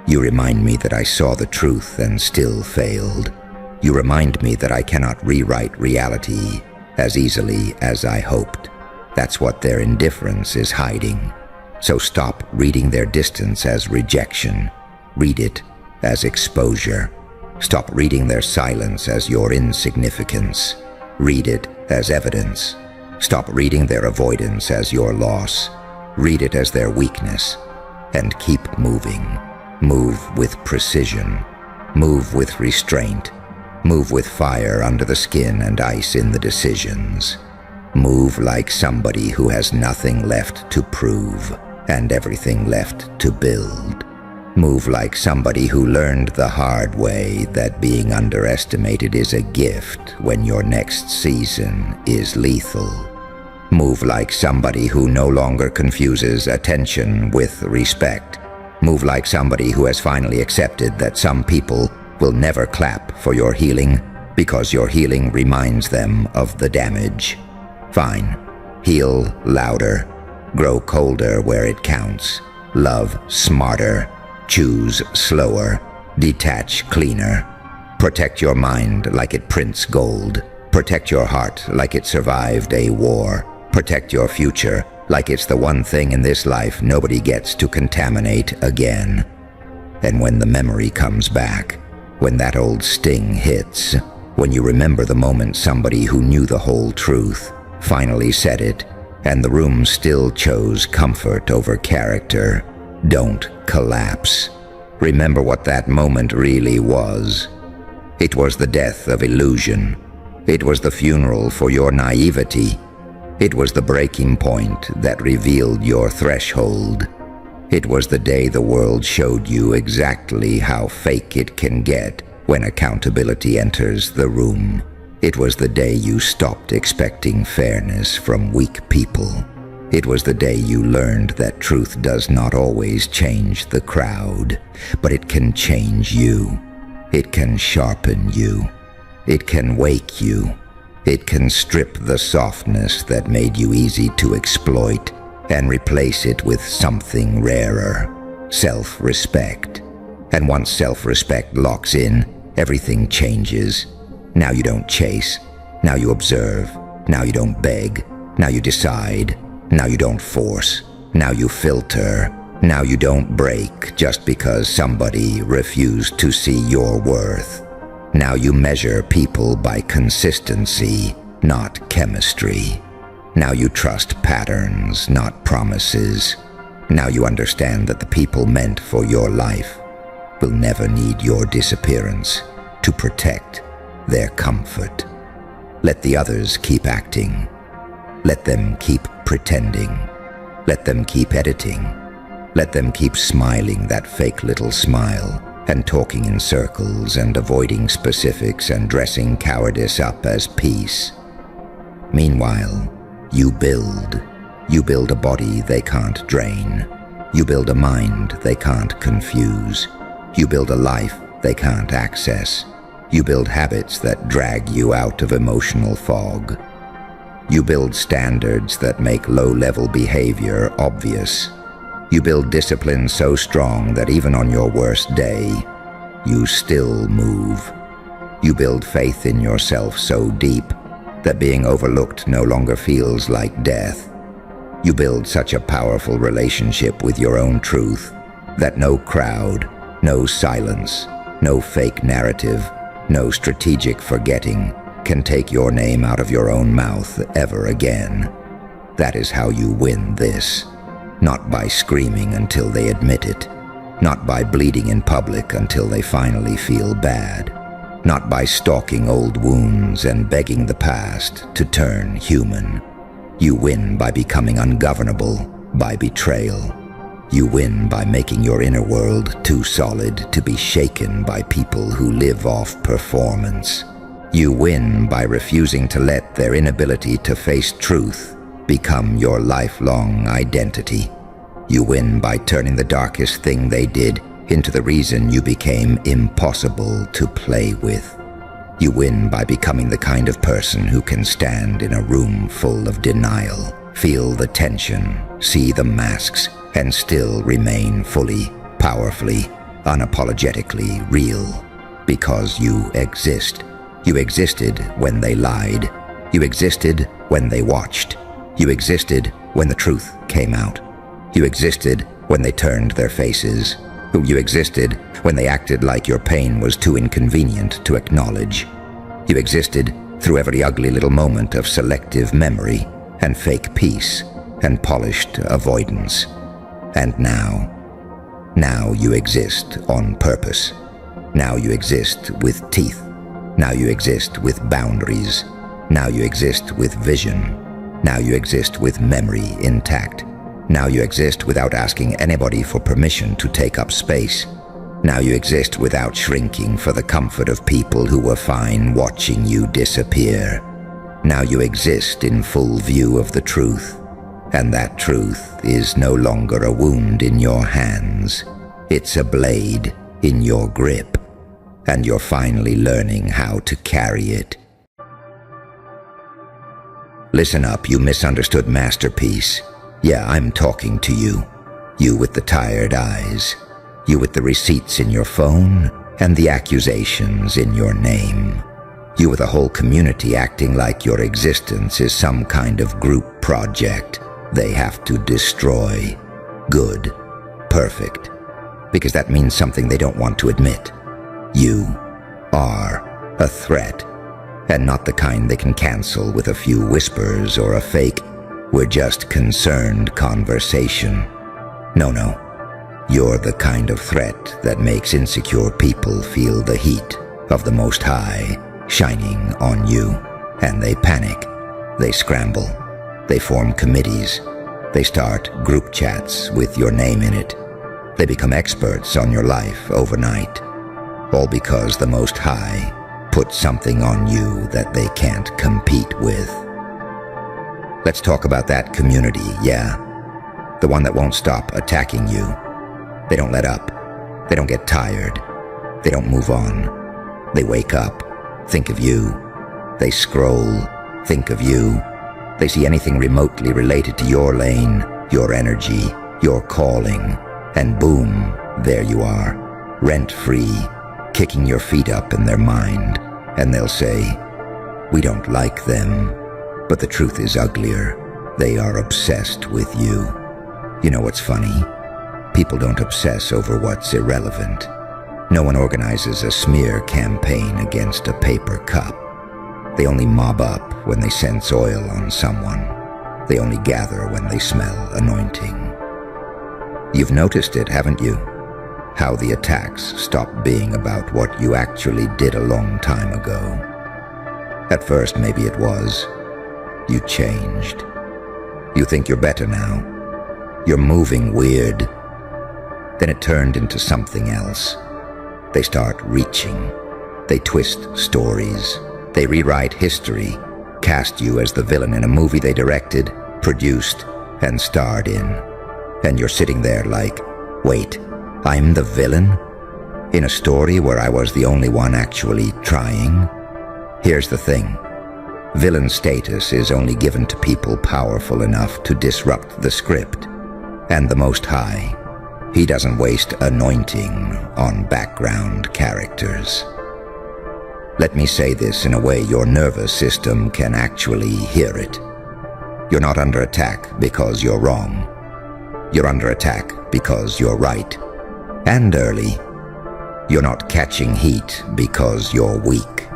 You remind me that I saw the truth and still failed. You remind me that I cannot rewrite reality as easily as I hoped. That's what their indifference is hiding. So stop reading their distance as rejection. Read it as exposure. Stop reading their silence as your insignificance. Read it as evidence. Stop reading their avoidance as your loss. Read it as their weakness. And keep moving. Move with precision. Move with restraint. Move with fire under the skin and ice in the decisions. Move like somebody who has nothing left to prove and everything left to build. Move like somebody who learned the hard way that being underestimated is a gift when your next season is lethal. Move like somebody who no longer confuses attention with respect. Move like somebody who has finally accepted that some people will never clap for your healing because your healing reminds them of the damage. Fine. Heal louder. Grow colder where it counts. Love smarter. Choose slower. Detach cleaner. Protect your mind like it prints gold. Protect your heart like it survived a war. Protect your future like it's the one thing in this life nobody gets to contaminate again. And when the memory comes back, when that old sting hits, when you remember the moment somebody who knew the whole truth finally said it, and the room still chose comfort over character, don't collapse. Remember what that moment really was. It was the death of illusion. It was the funeral for your naivety. It was the breaking point that revealed your threshold. It was the day the world showed you exactly how fake it can get when accountability enters the room. It was the day you stopped expecting fairness from weak people. It was the day you learned that truth does not always change the crowd, but it can change you. It can sharpen you. It can wake you. It can strip the softness that made you easy to exploit and replace it with something rarer, self-respect. And once self-respect locks in, everything changes. Now you don't chase. Now you observe. Now you don't beg. Now you decide. Now you don't force. Now you filter. Now you don't break just because somebody refused to see your worth. Now you measure people by consistency, not chemistry. Now you trust patterns, not promises. Now you understand that the people meant for your life will never need your disappearance to protect their comfort. Let the others keep acting. Let them keep pretending. Let them keep editing. Let them keep smiling that fake little smile and talking in circles and avoiding specifics and dressing cowardice up as peace. Meanwhile, you build. You build a body they can't drain. You build a mind they can't confuse. You build a life they can't access. You build habits that drag you out of emotional fog. You build standards that make low-level behavior obvious. You build discipline so strong that even on your worst day, you still move. You build faith in yourself so deep that being overlooked no longer feels like death. You build such a powerful relationship with your own truth that no crowd, no silence, no fake narrative, no strategic forgetting can take your name out of your own mouth ever again. That is how you win this. Not by screaming until they admit it. Not by bleeding in public until they finally feel bad. Not by stalking old wounds and begging the past to turn human. You win by becoming ungovernable, by betrayal. You win by making your inner world too solid to be shaken by people who live off performance. You win by refusing to let their inability to face truth become your lifelong identity. You win by turning the darkest thing they did into the reason you became impossible to play with. You win by becoming the kind of person who can stand in a room full of denial, feel the tension, see the masks, and still remain fully, powerfully, unapologetically real. Because you exist. You existed when they lied. You existed when they watched. You existed when the truth came out. You existed when they turned their faces. You existed when they acted like your pain was too inconvenient to acknowledge. You existed through every ugly little moment of selective memory and fake peace and polished avoidance. And now you exist on purpose. Now you exist with teeth. Now you exist with boundaries. Now you exist with vision. Now you exist with memory intact. Now you exist without asking anybody for permission to take up space. Now you exist without shrinking for the comfort of people who were fine watching you disappear. Now you exist in full view of the truth, and that truth is no longer a wound in your hands. It's a blade in your grip, and you're finally learning how to carry it. Listen up, you misunderstood masterpiece. Yeah, I'm talking to you. You with the tired eyes. You with the receipts in your phone and the accusations in your name. You with a whole community acting like your existence is some kind of group project they have to destroy. Good. Perfect. Because that means something they don't want to admit. You are a threat, and not the kind they can cancel with a few whispers or a fake "we're just concerned" conversation. No. You're the kind of threat that makes insecure people feel the heat of the Most High shining on you, and they panic. They scramble. They form committees. They start group chats with your name in it. They become experts on your life overnight, all because the Most High put something on you that they can't compete with. Let's talk about that community, yeah. The one that won't stop attacking you. They don't let up. They don't get tired. They don't move on. They wake up, think of you. They scroll, think of you. They see anything remotely related to your lane, your energy, your calling, and boom, there you are, rent-free, kicking your feet up in their mind, and they'll say, "We don't like them." But the truth is uglier. They are obsessed with you. You know what's funny? People don't obsess over what's irrelevant. No one organizes a smear campaign against a paper cup. They only mob up when they sense oil on someone. They only gather when they smell anointing. You've noticed it, haven't you? How the attacks stop being about what you actually did a long time ago. At first, maybe it was. You changed. You think you're better now. You're moving weird. Then it turned into something else. They start reaching. They twist stories. They rewrite history, cast you as the villain in a movie they directed, produced, and starred in. And you're sitting there like, wait, I'm the villain? In a story where I was the only one actually trying? Here's the thing. Villain status is only given to people powerful enough to disrupt the script. And the Most High, he doesn't waste anointing on background characters. Let me say this in a way your nervous system can actually hear it. You're not under attack because you're wrong. You're under attack because you're right. And early. You're not catching heat because you're weak.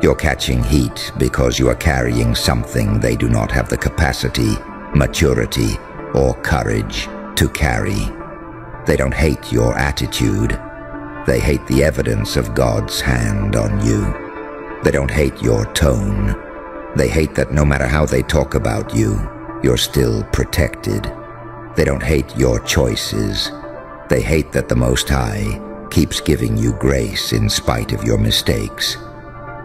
You're catching heat because you are carrying something they do not have the capacity, maturity, or courage to carry. They don't hate your attitude. They hate the evidence of God's hand on you. They don't hate your tone. They hate that no matter how they talk about you, you're still protected. They don't hate your choices. They hate that the Most High keeps giving you grace in spite of your mistakes,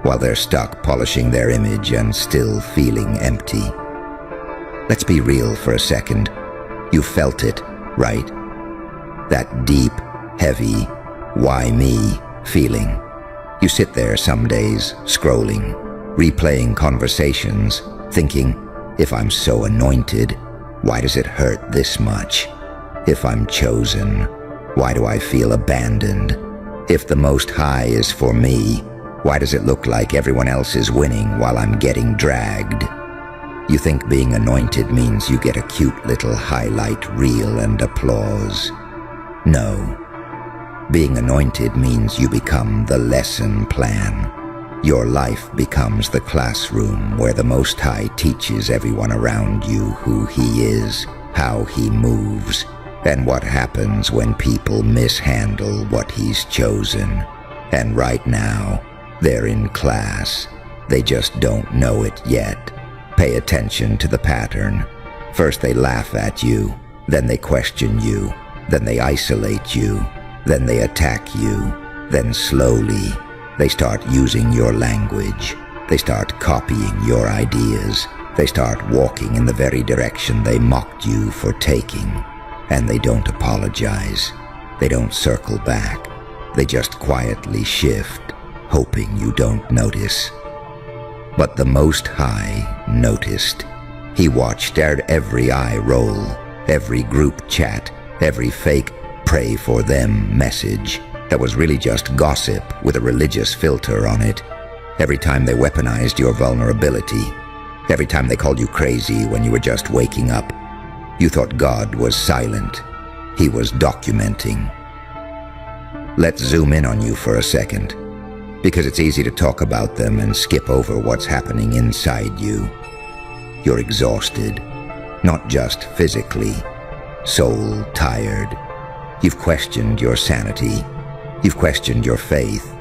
while they're stuck polishing their image and still feeling empty. Let's be real for a second. You felt it, right? That deep, heavy, why me feeling. You sit there some days, scrolling, replaying conversations, thinking, if I'm so anointed, why does it hurt this much? If I'm chosen, why do I feel abandoned? If the Most High is for me, why does it look like everyone else is winning while I'm getting dragged? You think being anointed means you get a cute little highlight reel and applause. No. Being anointed means you become the lesson plan. Your life becomes the classroom where the Most High teaches everyone around you who He is, how He moves, and what happens when people mishandle what He's chosen. And right now, they're in class. They just don't know it yet. Pay attention to the pattern. First they laugh at you, then they question you, then they isolate you, then they attack you, then slowly they start using your language. They start copying your ideas. They start walking in the very direction they mocked you for taking. And they don't apologize. They don't circle back. They just quietly shift, hoping you don't notice. But the Most High noticed. He watched every eye roll, every group chat, every fake pray for them message that was really just gossip with a religious filter on it. Every time they weaponized your vulnerability, every time they called you crazy when you were just waking up, you thought God was silent. He was documenting. Let's zoom in on you for a second, because it's easy to talk about them and skip over what's happening inside you. You're exhausted, not just physically, soul tired. You've questioned your sanity. You've questioned your faith.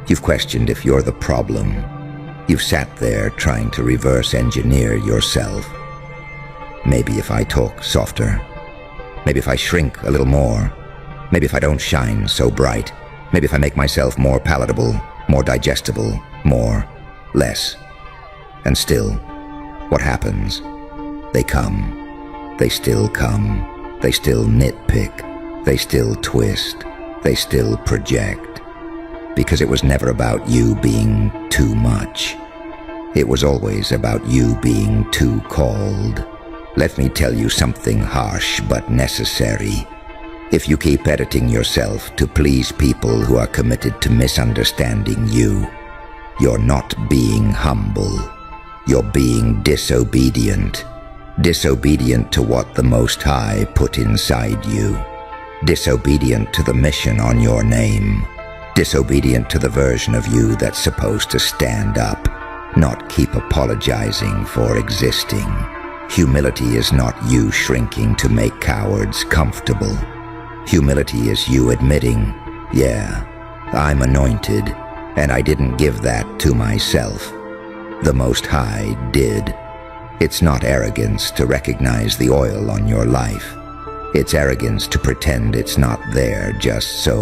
You've questioned if you're the problem. You've sat there trying to reverse engineer yourself. Maybe if I talk softer. Maybe if I shrink a little more. Maybe if I don't shine so bright. Maybe if I make myself more palatable, more digestible, more, less. And still, what happens? They come. They still come. They still nitpick. They still twist. They still project. Because it was never about you being too much. It was always about you being too called. Let me tell you something harsh but necessary. If you keep editing yourself to please people who are committed to misunderstanding you, you're not being humble. You're being disobedient. Disobedient to what the Most High put inside you. Disobedient to the mission on your name. Disobedient to the version of you that's supposed to stand up, not keep apologizing for existing. Humility is not you shrinking to make cowards comfortable. Humility is you admitting, yeah, I'm anointed, and I didn't give that to myself. The Most High did. It's not arrogance to recognize the oil on your life. It's arrogance to pretend it's not there just so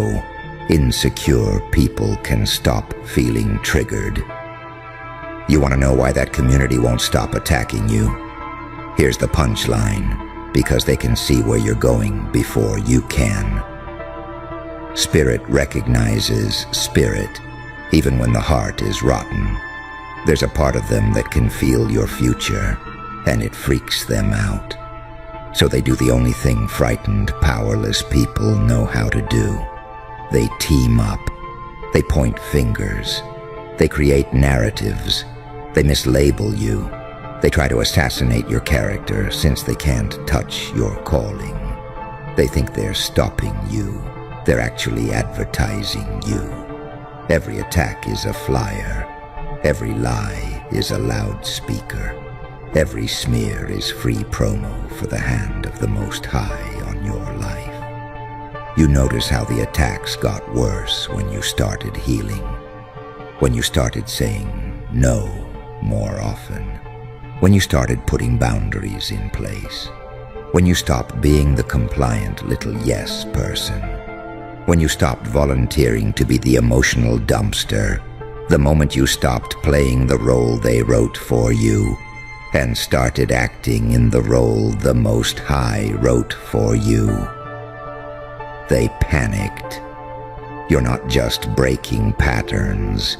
insecure people can stop feeling triggered. You want to know why that community won't stop attacking you? Here's the punchline. Because they can see where you're going before you can. Spirit recognizes spirit, even when the heart is rotten. There's a part of them that can feel your future, and it freaks them out. So they do the only thing frightened, powerless people know how to do. They team up. They point fingers. They create narratives. They mislabel you. They try to assassinate your character since they can't touch your calling. They think they're stopping you. They're actually advertising you. Every attack is a flyer. Every lie is a loudspeaker. Every smear is free promo for the hand of the Most High on your life. You notice how the attacks got worse when you started healing. When you started saying no more often. When you started putting boundaries in place. When you stopped being the compliant little yes person. When you stopped volunteering to be the emotional dumpster. The moment you stopped playing the role they wrote for you and started acting in the role the Most High wrote for you. They panicked. You're not just breaking patterns.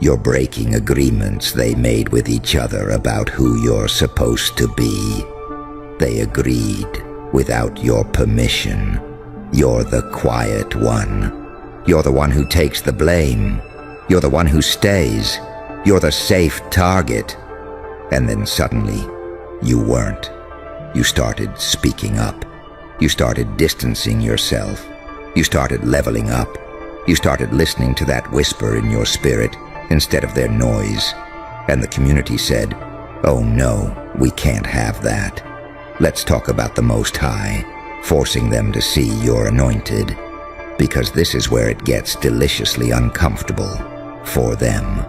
You're breaking agreements they made with each other about who you're supposed to be. They agreed without your permission. You're the quiet one. You're the one who takes the blame. You're the one who stays. You're the safe target. And then suddenly, you weren't. You started speaking up. You started distancing yourself. You started leveling up. You started listening to that whisper in your spirit instead of their noise. And the community said, "Oh no, we can't have that. Let's talk about the Most High," forcing them to see you're anointed. Because this is where it gets deliciously uncomfortable for them.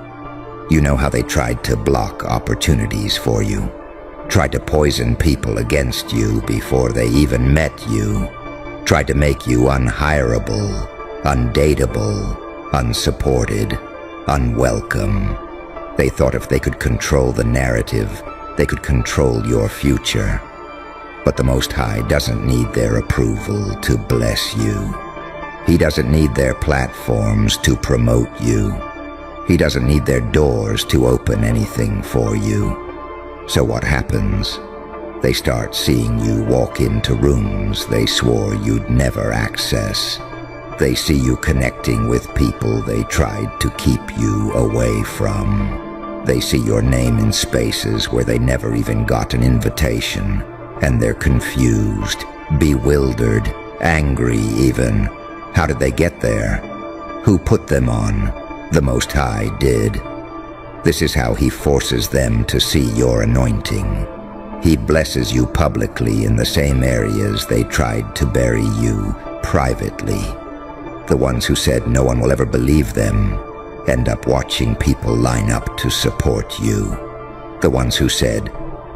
You know how they tried to block opportunities for you, tried to poison people against you before they even met you, tried to make you unhireable, undateable, unsupported, unwelcome. They thought if they could control the narrative, they could control your future. But the Most High doesn't need their approval to bless you. He doesn't need their platforms to promote you. He doesn't need their doors to open anything for you. So what happens? They start seeing you walk into rooms they swore you'd never access. They see you connecting with people they tried to keep you away from. They see your name in spaces where they never even got an invitation, and they're confused, bewildered, angry even. How did they get there? Who put them on? The Most High did. This is how he forces them to see your anointing. He blesses you publicly in the same areas they tried to bury you privately. The ones who said no one will ever believe them end up watching people line up to support you. The ones who said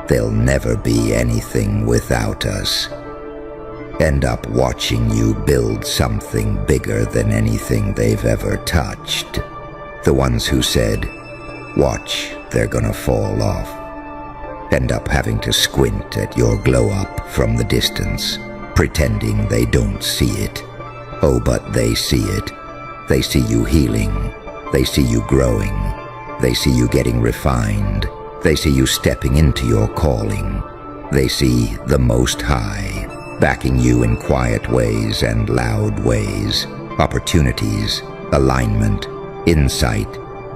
they'll never be anything without us end up watching you build something bigger than anything they've ever touched. The ones who said, "Watch, they're gonna fall off," end up having to squint at your glow up from the distance, pretending they don't see it. Oh, but they see it. They see you healing. They see you growing. They see you getting refined. They see you stepping into your calling. They see the Most High backing you in quiet ways and loud ways. Opportunities, alignment, insight,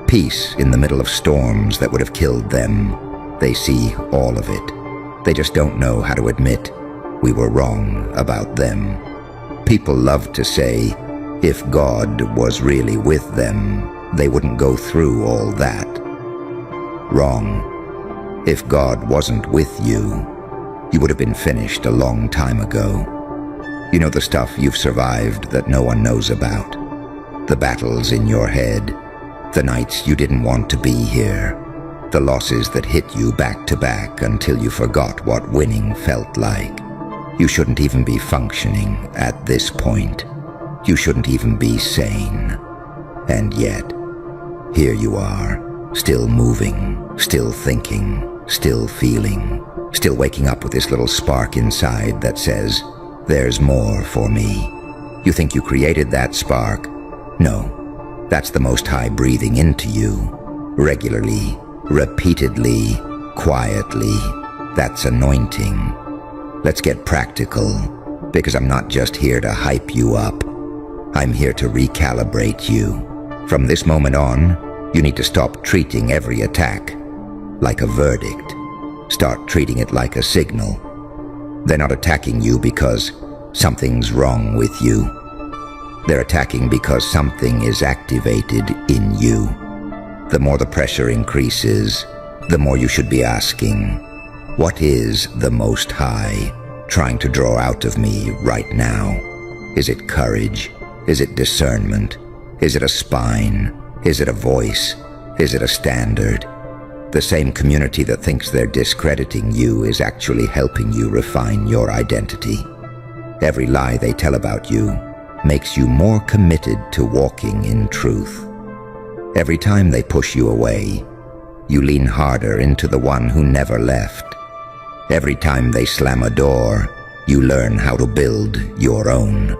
peace in the middle of storms that would have killed them. They see all of it. They just don't know how to admit we were wrong about them. People love to say, if God was really with them, they wouldn't go through all that. Wrong. If God wasn't with you, you would have been finished a long time ago. You know, the stuff you've survived that no one knows about. The battles in your head. The nights you didn't want to be here. The losses that hit you back to back until you forgot what winning felt like. You shouldn't even be functioning at this point. You shouldn't even be sane. And yet, here you are, still moving, still thinking, still feeling, still waking up with this little spark inside that says, there's more for me. You think you created that spark? No, that's the Most High breathing into you, regularly, repeatedly, quietly. That's anointing. Let's get practical, because I'm not just here to hype you up. I'm here to recalibrate you. From this moment on, you need to stop treating every attack like a verdict. Start treating it like a signal. They're not attacking you because something's wrong with you. They're attacking because something is activated in you. The more the pressure increases, the more you should be asking, what is the Most High trying to draw out of me right now? Is it courage? Is it discernment? Is it a spine? Is it a voice? Is it a standard? The same community that thinks they're discrediting you is actually helping you refine your identity. Every lie they tell about you makes you more committed to walking in truth. Every time they push you away, you lean harder into the one who never left. Every time they slam a door, you learn how to build your own.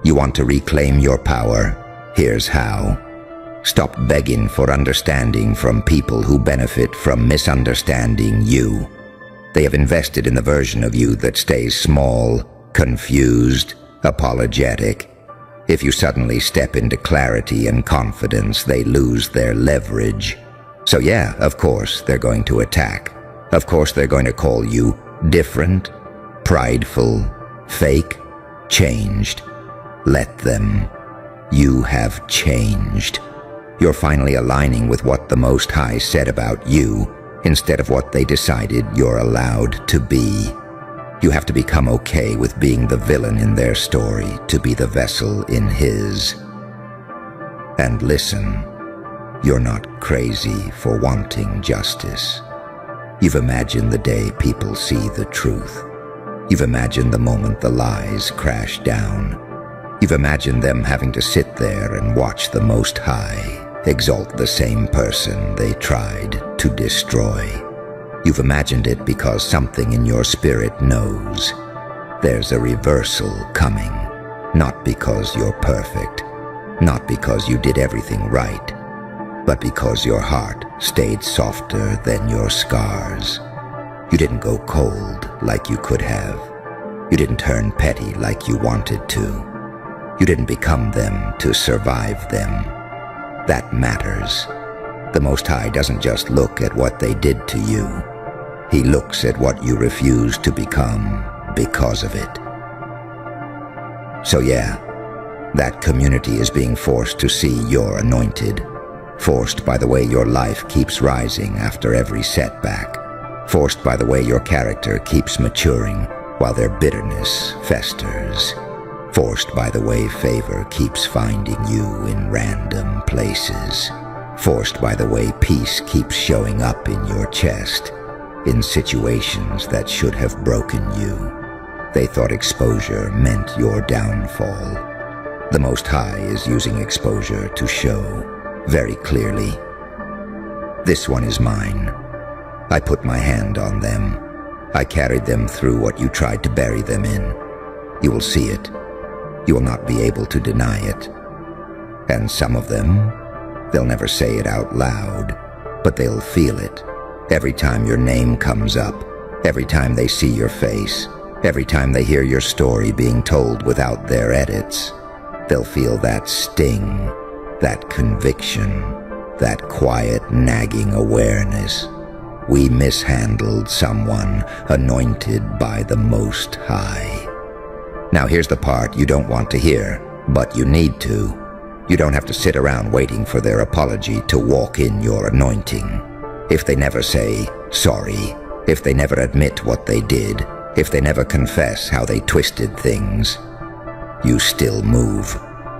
You want to reclaim your power? Here's how. Stop begging for understanding from people who benefit from misunderstanding you. They have invested in the version of you that stays small, confused, apologetic. If you suddenly step into clarity and confidence, they lose their leverage. So yeah, of course they're going to attack. Of course they're going to call you different, prideful, fake, changed. Let them. You have changed. You're finally aligning with what the Most High said about you instead of what they decided you're allowed to be. You have to become okay with being the villain in their story to be the vessel in his. And listen, you're not crazy for wanting justice. You've imagined the day people see the truth. You've imagined the moment the lies crash down. You've imagined them having to sit there and watch the Most High exalt the same person they tried to destroy. You've imagined it because something in your spirit knows there's a reversal coming, not because you're perfect, not because you did everything right, but because your heart stayed softer than your scars. You didn't go cold like you could have. You didn't turn petty like you wanted to. You didn't become them to survive them. That matters. The Most High doesn't just look at what they did to you. He looks at what you refuse to become because of it. So yeah, that community is being forced to see you're anointed, forced by the way your life keeps rising after every setback, forced by the way your character keeps maturing while their bitterness festers, forced by the way favor keeps finding you in random places, forced by the way peace keeps showing up in your chest, in situations that should have broken you. They thought exposure meant your downfall. The Most High is using exposure to show very clearly, this one is mine. I put my hand on them. I carried them through what you tried to bury them in. You will see it. You will not be able to deny it. And some of them They'll never say it out loud, but they'll feel it. Every time your name comes up, every time they see your face, every time they hear your story being told without their edits, they'll feel that sting, that conviction, that quiet nagging awareness. We mishandled someone anointed by the Most High. Now here's the part you don't want to hear, but you need to. You don't have to sit around waiting for their apology to walk in your anointing. If they never say sorry, if they never admit what they did, if they never confess how they twisted things, you still move.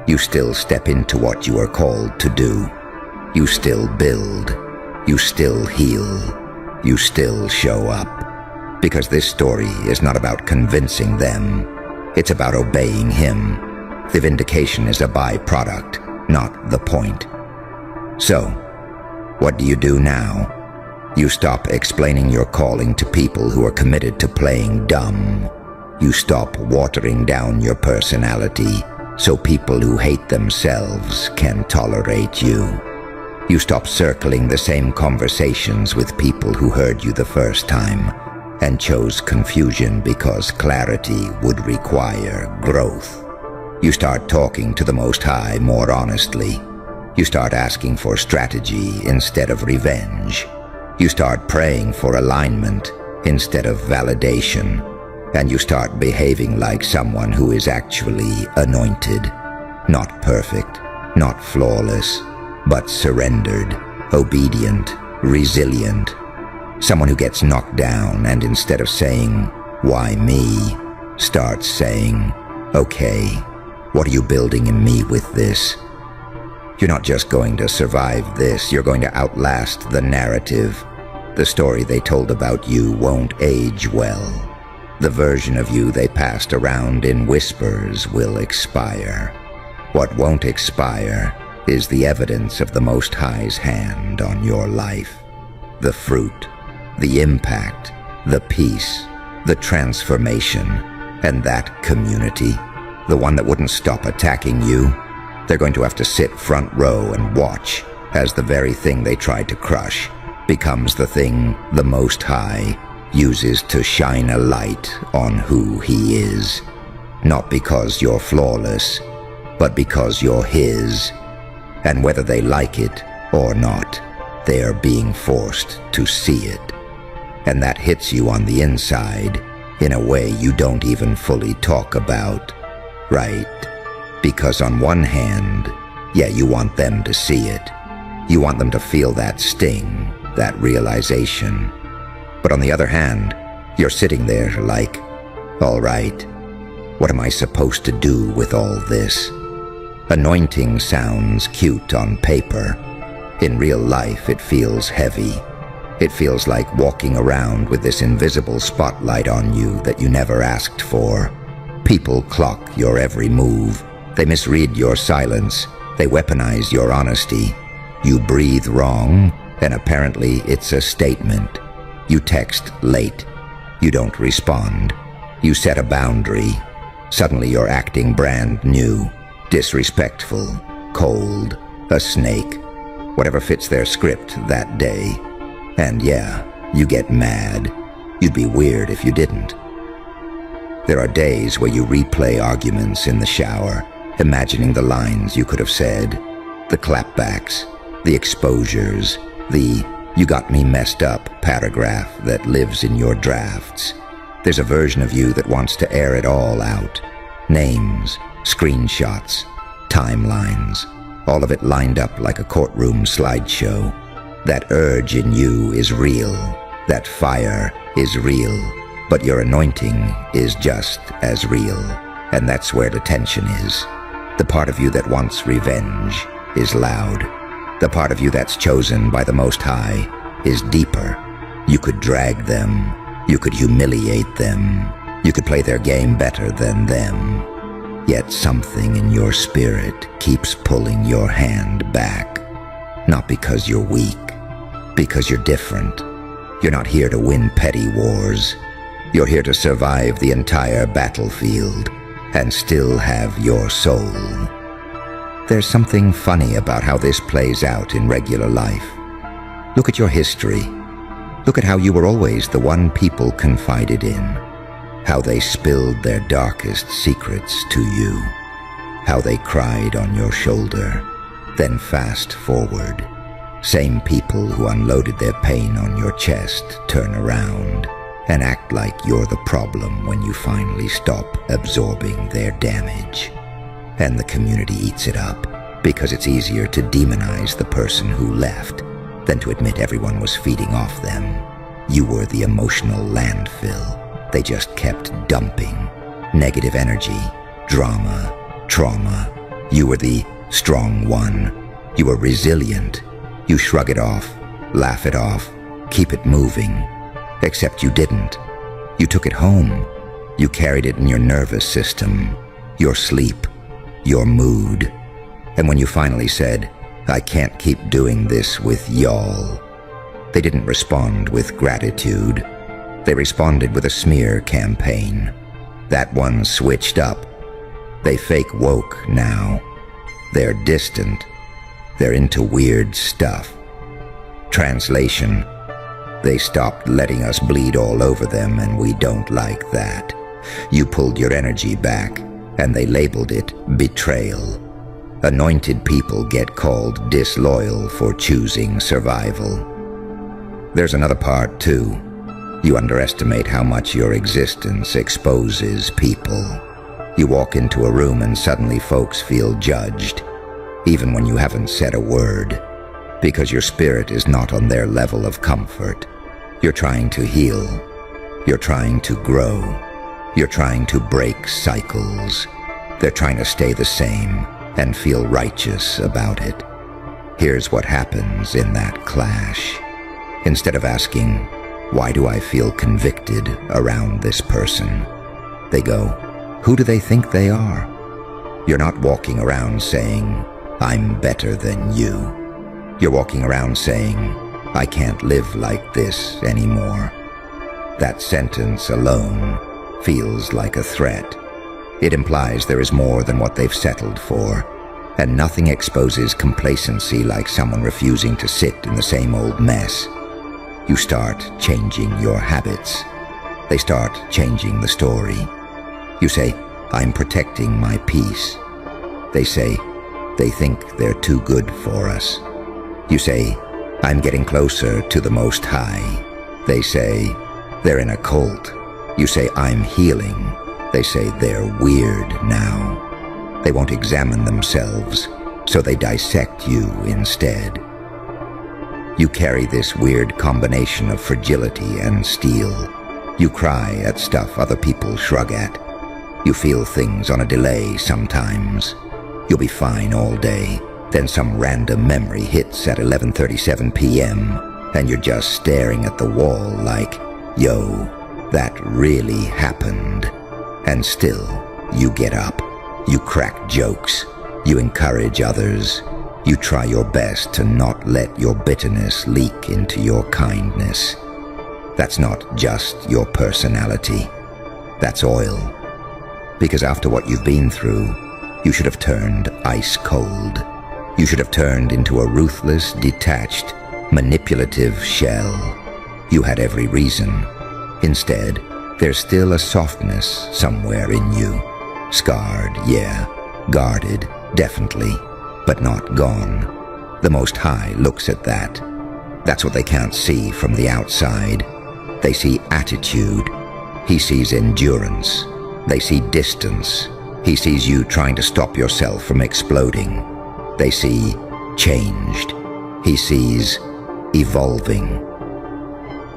You still step into what you are called to do. You still build. You still heal. You still show up. Because this story is not about convincing them. It's about obeying Him. The vindication is a byproduct, not the point. So, what do you do now? You stop explaining your calling to people who are committed to playing dumb. You stop watering down your personality so people who hate themselves can tolerate you. You stop circling the same conversations with people who heard you the first time and chose confusion because clarity would require growth. You start talking to the Most High more honestly. You start asking for strategy instead of revenge. You start praying for alignment instead of validation. And you start behaving like someone who is actually anointed. Not perfect, not flawless, but surrendered, obedient, resilient. Someone who gets knocked down and instead of saying, "Why me?" starts saying, "Okay, what are you building in me with this?" You're not just going to survive this, you're going to outlast the narrative. The story they told about you won't age well. The version of you they passed around in whispers will expire. What won't expire is the evidence of the Most High's hand on your life. The fruit, the impact, the peace, the transformation, and that community, the one that wouldn't stop attacking you, they're going to have to sit front row and watch as the very thing they tried to crush becomes the thing the Most High uses to shine a light on who He is. Not because you're flawless, but because you're His. And whether they like it or not, they are being forced to see it. And that hits you on the inside in a way you don't even fully talk about, right? Because on one hand, yeah, you want them to see it. You want them to feel that sting, that realization. But on the other hand, you're sitting there like, all right, what am I supposed to do with all this? Anointing sounds cute on paper. In real life, it feels heavy. It feels like walking around with this invisible spotlight on you that you never asked for. People clock your every move. They misread your silence. They weaponize your honesty. You breathe wrong, and apparently it's a statement. You text late. You don't respond. You set a boundary. Suddenly you're acting brand new, disrespectful, cold, a snake, whatever fits their script that day. And yeah, you get mad. You'd be weird if you didn't. There are days where you replay arguments in the shower, imagining the lines you could have said, the clapbacks, the exposures, the "you got me messed up" paragraph that lives in your drafts. There's a version of you that wants to air it all out. Names, screenshots, timelines, all of it lined up like a courtroom slideshow. That urge in you is real. That fire is real. But your anointing is just as real. And that's where the tension is. The part of you that wants revenge is loud. The part of you that's chosen by the Most High is deeper. You could drag them. You could humiliate them. You could play their game better than them. Yet something in your spirit keeps pulling your hand back. Not because you're weak, because you're different. You're not here to win petty wars. You're here to survive the entire battlefield and still have your soul. There's something funny about how this plays out in regular life. Look at your history. Look at how you were always the one people confided in. How they spilled their darkest secrets to you. How they cried on your shoulder. Then fast forward. Same people who unloaded their pain on your chest turn around and act like you're the problem when you finally stop absorbing their damage. And the community eats it up because it's easier to demonize the person who left than to admit everyone was feeding off them. You were the emotional landfill. They just kept dumping. Negative energy, drama, trauma. You were the strong one. You were resilient. You shrug it off, laugh it off, keep it moving. Except you didn't. You took it home. You carried it in your nervous system, your sleep, your mood. And when you finally said, "I can't keep doing this with y'all," they didn't respond with gratitude. They responded with a smear campaign. That one switched up. They fake woke now. They're distant. They're into weird stuff. Translation: they stopped letting us bleed all over them, and we don't like that. You pulled your energy back, and they labeled it betrayal. Anointed people get called disloyal for choosing survival. There's another part, too. You underestimate how much your existence exposes people. You walk into a room and suddenly folks feel judged, even when you haven't said a word, because your spirit is not on their level of comfort. You're trying to heal. You're trying to grow. You're trying to break cycles. They're trying to stay the same and feel righteous about it. Here's what happens in that clash. Instead of asking, "Why do I feel convicted around this person?" they go, "Who do they think they are?" You're not walking around saying, "I'm better than you." You're walking around saying, "I can't live like this anymore." That sentence alone feels like a threat. It implies there is more than what they've settled for, and nothing exposes complacency like someone refusing to sit in the same old mess. You start changing your habits. They start changing the story. You say, "I'm protecting my peace." They say, "They think they're too good for us." You say, "I'm getting closer to the Most High." They say, "They're in a cult." You say, "I'm healing." They say, "They're weird now." They won't examine themselves, so they dissect you instead. You carry this weird combination of fragility and steel. You cry at stuff other people shrug at. You feel things on a delay sometimes. You'll be fine all day. Then some random memory hits at 11:37 p.m. and you're just staring at the wall like, "Yo, that really happened." And still, you get up. You crack jokes. You encourage others. You try your best to not let your bitterness leak into your kindness. That's not just your personality. That's oil. Because after what you've been through, you should have turned ice cold. You should have turned into a ruthless, detached, manipulative shell. You had every reason. Instead, there's still a softness somewhere in you. Scarred, yeah. Guarded, definitely. But not gone. The Most High looks at that. That's what they can't see from the outside. They see attitude. He sees endurance. They see distance. He sees you trying to stop yourself from exploding. They see changed. He sees evolving.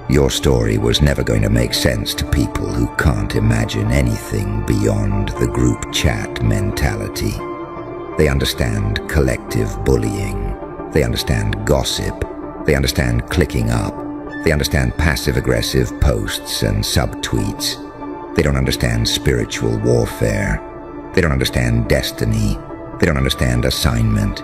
Your story was never going to make sense to people who can't imagine anything beyond the group chat mentality. They understand collective bullying. They understand gossip. They understand clicking up. They understand passive-aggressive posts and subtweets. They don't understand spiritual warfare. They don't understand destiny. They don't understand assignment.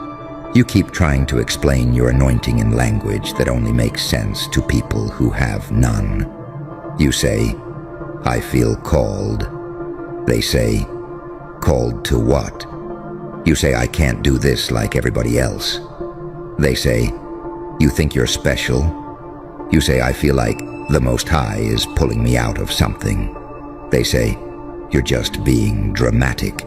You keep trying to explain your anointing in language that only makes sense to people who have none. You say, "I feel called." They say, "Called to what?" You say, I can't do this like everybody else. They say, you think you're special. You say, I feel like the Most High is pulling me out of something. They say, you're just being dramatic.